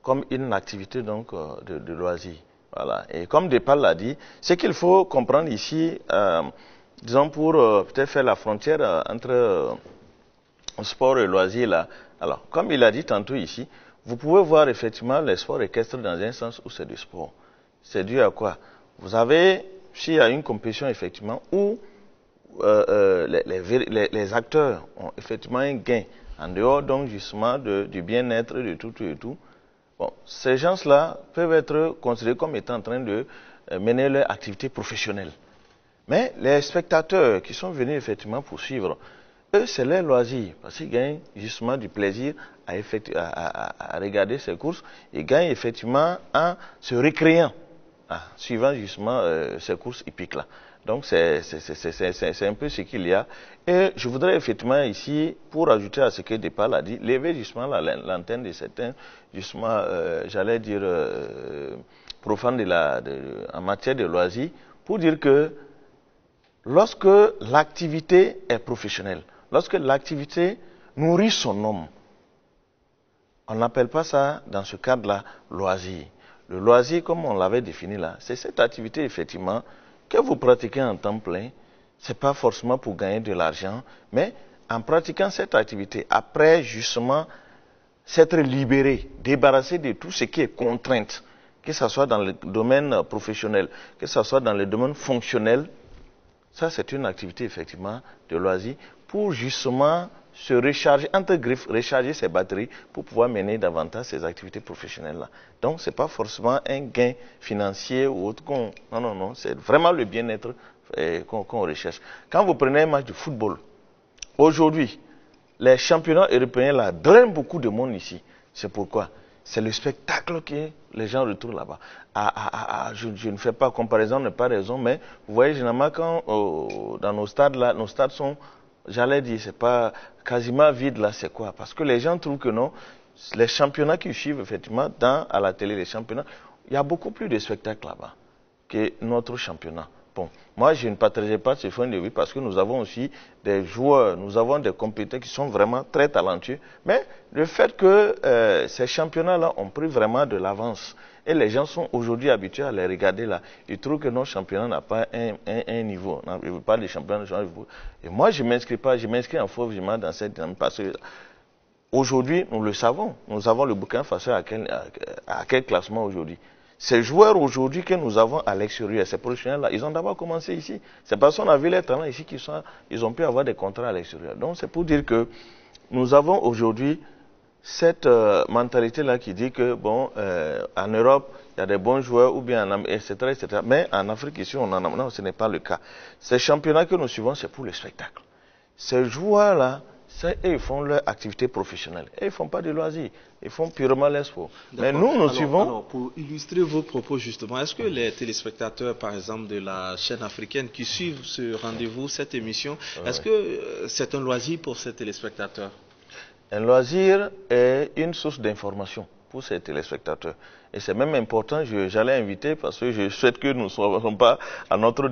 comme une activité donc de loisirs. Voilà. Et comme Dépal l'a dit, ce qu'il faut comprendre ici, disons pour peut-être faire la frontière entre sport et loisirs là. Alors, comme il a dit tantôt ici, vous pouvez voir effectivement les sports équestres dans un sens où c'est du sport. C'est dû à quoi? Vous avez, s'il y a une compétition effectivement où les acteurs ont effectivement un gain en dehors donc justement du bien-être de tout et tout. Bon, ces gens-là peuvent être considérés comme étant en train de mener leur activité professionnelle. Mais les spectateurs qui sont venus effectivement pour suivre, eux, c'est leur loisir, parce qu'ils gagnent justement du plaisir à regarder ces courses. Ils gagnent effectivement en se récréant, suivant justement ces courses hippiques-là. Donc, c'est un peu ce qu'il y a. Et je voudrais effectivement ici, pour ajouter à ce que Dépal a dit, lever justement l'antenne de certains, justement, j'allais dire, profanes en matière de loisirs, pour dire que lorsque l'activité est professionnelle, lorsque l'activité nourrit son homme, on n'appelle pas ça, dans ce cadre-là, loisir. Le loisir, comme on l'avait défini là, c'est cette activité, effectivement, que vous pratiquez en temps plein. Ce n'est pas forcément pour gagner de l'argent, mais en pratiquant cette activité, après, justement, s'être libéré, débarrassé de tout ce qui est contrainte, que ce soit dans le domaine professionnel, que ce soit dans le domaine fonctionnel, ça, c'est une activité, effectivement, de loisir pour justement se recharger, entre griffes, recharger ses batteries pour pouvoir mener davantage ses activités professionnelles-là. Donc, ce n'est pas forcément un gain financier ou autre. Non, c'est vraiment le bien-être qu'on recherche. Quand vous prenez un match de football, aujourd'hui, les championnats européens là, drainent beaucoup de monde ici. C'est pourquoi? C'est le spectacle que les gens retrouvent là-bas. Je ne fais pas comparaison, n'est pas raison, mais vous voyez, généralement, quand dans nos stades, là, nos stades sont, j'allais dire, c'est pas quasiment vide là, c'est quoi? Parce que les gens trouvent que non, les championnats qui suivent, effectivement, à la télé, les championnats, il y a beaucoup plus de spectacles là-bas que notre championnat. Bon, moi, je ne partageais pas ce point de vue parce que nous avons aussi des joueurs, nous avons des compétiteurs qui sont vraiment très talentueux. Mais le fait que ces championnats-là ont pris vraiment de l'avance et les gens sont aujourd'hui habitués à les regarder là, ils trouvent que notre championnat n'a pas un niveau. Je ne parle des championnats de niveau. Et moi, je ne m'inscris pas, je m'inscris en faux dans cette dynamique parce que aujourd'hui, nous le savons, nous avons le Burkina Faso à quel classement aujourd'hui? Ces joueurs aujourd'hui que nous avons à l'extérieur, ces professionnels-là, ils ont d'abord commencé ici. C'est parce qu'on a vu les talents ici qu'ils ont pu avoir des contrats à l'extérieur. Donc c'est pour dire que nous avons aujourd'hui cette mentalité-là qui dit que, bon, en Europe, il y a des bons joueurs, ou bien etc., etc. Mais en Afrique, ici, non, ce n'est pas le cas. Ces championnats que nous suivons, c'est pour le spectacle. Ces joueurs-là, ils font leur activité professionnelle. Et ils ne font pas de loisirs. Ils font purement les sports. Mais nous suivons... Alors, pour illustrer vos propos, justement, est-ce que les téléspectateurs, par exemple, de la chaîne africaine qui suivent ce rendez-vous, cette émission, est-ce que c'est un loisir pour ces téléspectateurs? Un loisir est une source d'information pour ces téléspectateurs. Et c'est même important, j'allais inviter, parce que je souhaite que nous ne soyons pas à notre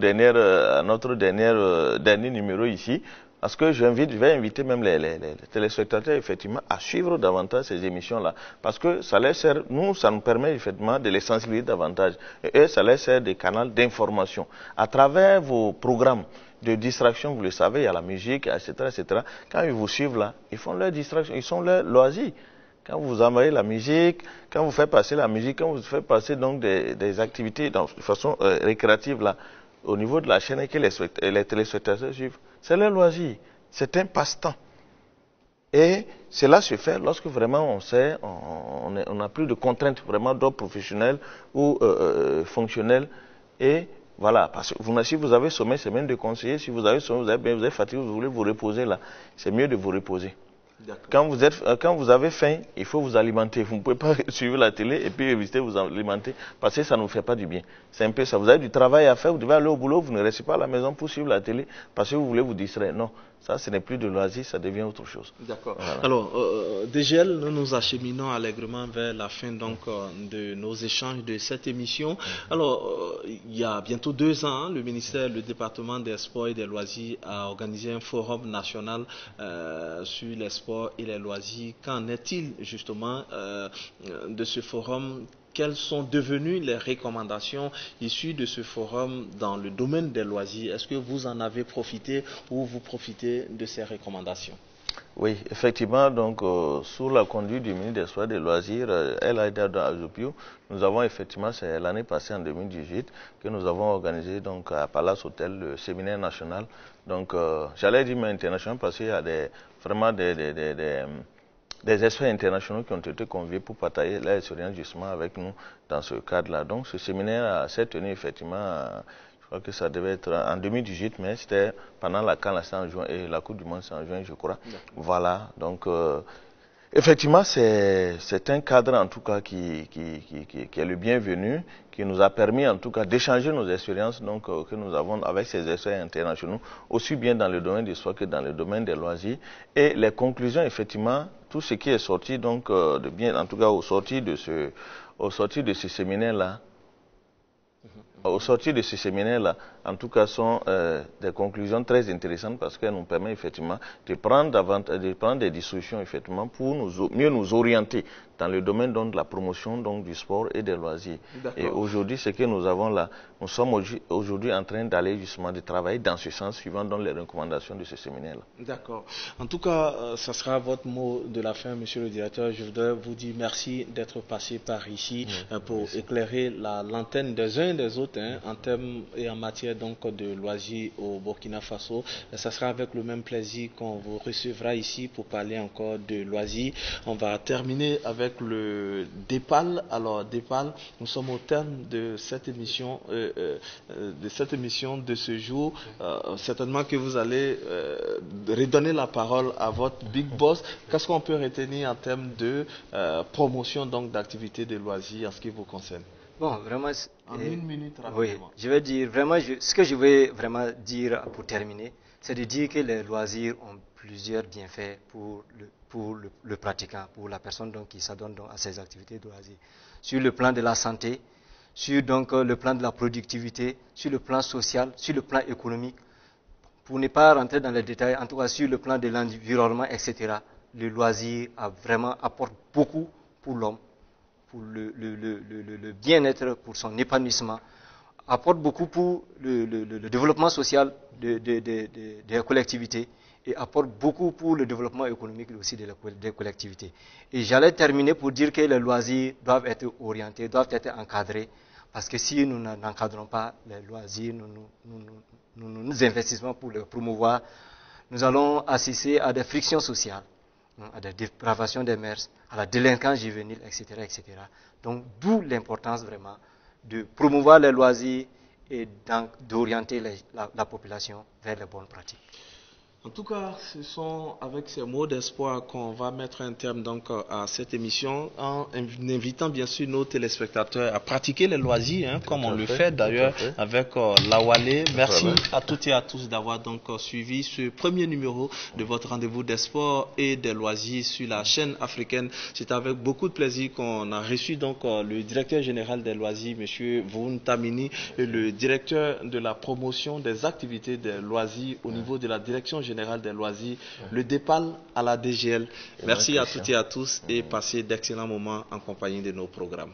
dernier numéro ici, parce que je vais inviter même les téléspectateurs effectivement à suivre davantage ces émissions-là. Parce que ça les sert, ça nous permet effectivement de les sensibiliser davantage. Et eux, ça les sert des canaux d'information. À travers vos programmes de distraction, vous le savez, il y a la musique, etc., etc. Quand ils vous suivent là, ils font leur distraction, ils sont leurs loisirs. Quand vous envoyez la musique, quand vous faites passer la musique, quand vous faites passer donc des activités de façon récréative là, au niveau de la chaîne et que les téléspectateurs suivent, c'est leur loisir, c'est un passe-temps. Et cela se fait lorsque vraiment on sait, on n'a plus de contraintes vraiment d'ordre professionnel ou fonctionnel. Et voilà, parce que si vous avez sommeil, c'est même de conseiller. Si vous avez sommeil, vous êtes fatigué, vous voulez vous reposer là, c'est mieux de vous reposer. Quand vous avez faim, il faut vous alimenter. Vous ne pouvez pas suivre la télé et puis éviter de vous alimenter parce que ça ne vous fait pas du bien. C'est un peu ça. Vous avez du travail à faire, vous devez aller au boulot, vous ne restez pas à la maison pour suivre la télé parce que vous voulez vous distraire. Non, ça ce n'est plus de loisir, ça devient autre chose. D'accord. Voilà. Alors, DGL, nous nous acheminons allègrement vers la fin donc de nos échanges de cette émission. Alors, il y a bientôt 2 ans, le ministère, le département des sports et des loisirs a organisé un forum national sur les sports et les loisirs. Qu'en est-il justement de ce forum? Quelles sont devenues les recommandations issues de ce forum dans le domaine des loisirs? Est-ce que vous en avez profité ou vous profitez de ces recommandations? Oui, effectivement, donc sous la conduite du ministre des Sports et des Loisirs, El Haïdar Ajopio, nous avons effectivement, c'est l'année passée en 2018, que nous avons organisé donc à Palace Hotel le séminaire national. Donc j'allais dire mais international parce qu'il y a vraiment des experts internationaux qui ont été conviés pour partager leur expérience justement avec nous dans ce cadre-là. Donc ce séminaire s'est tenu effectivement, je crois que ça devait être en 2018, mais c'était pendant la CAN, en juin, et la Coupe du Monde c'est en juin, je crois. Voilà, donc effectivement c'est un cadre en tout cas qui est le bienvenu, qui nous a permis en tout cas d'échanger nos expériences donc, que nous avons avec ces experts internationaux, aussi bien dans le domaine du sport que dans le domaine des loisirs. Et les conclusions, effectivement, tout ce qui est sorti, donc, de bien, en tout cas au sorti de ce séminaire-là, en tout cas, sont des conclusions très intéressantes parce qu'elles nous permettent effectivement de prendre des discussions effectivement pour mieux nous orienter dans le domaine donc, de la promotion donc, du sport et des loisirs. Et aujourd'hui, ce que nous avons là, nous sommes aujourd'hui en train d'aller justement de travailler dans ce sens, suivant donc les recommandations de ce séminaire-là. D'accord. En tout cas, ça sera votre mot de la fin, monsieur le directeur. Je voudrais vous dire merci d'être passé par ici pour éclairer la lanterne des uns et des autres en termes et en matière donc de loisirs au Burkina Faso. Ça sera avec le même plaisir qu'on vous recevra ici pour parler encore de loisirs. On va terminer avec le DEPAL. Alors DEPAL, nous sommes au terme de cette émission de ce jour. Certainement que vous allez redonner la parole à votre big boss. Qu'est-ce qu'on peut retenir en termes de promotion donc d'activités de loisirs en ce qui vous concerne? Bon, vraiment, en 1 minute rapidement. Oui, je vais dire vraiment, ce que je vais vraiment dire pour terminer, c'est de dire que les loisirs ont plusieurs bienfaits pour le pratiquant, pour la personne donc, qui s'adonne à ces activités de loisirs. Sur le plan de la santé, sur donc, le plan de la productivité, sur le plan social, sur le plan économique. Pour ne pas rentrer dans les détails, en tout cas sur le plan de l'environnement, etc., le loisir apporte beaucoup pour l'homme, pour le bien-être, pour son épanouissement, apporte beaucoup pour le développement social des collectivités et apporte beaucoup pour le développement économique aussi des collectivités. Et j'allais terminer pour dire que les loisirs doivent être orientés, doivent être encadrés, parce que si nous n'encadrons pas les loisirs, nous investissons pour les promouvoir, nous allons assister à des frictions sociales, à des dépravations des mœurs, à la délinquance juvénile, etc., etc. Donc, d'où l'importance vraiment de promouvoir les loisirs et d'orienter la population vers les bonnes pratiques. En tout cas, ce sont avec ces mots d'espoir qu'on va mettre un terme donc à cette émission en invitant bien sûr nos téléspectateurs à pratiquer les loisirs, hein, comme on le fait d'ailleurs avec Lawalé. Merci à toutes et à tous d'avoir donc suivi ce premier numéro de votre rendez-vous des sports et des loisirs sur la chaîne africaine. C'est avec beaucoup de plaisir qu'on a reçu donc le directeur général des loisirs, M. Voun Tamini, et le directeur de la promotion des activités des loisirs au niveau de la direction générale des loisirs, le DEPAL à la DGL. Merci à toutes et à tous et passez d'excellents moments en compagnie de nos programmes.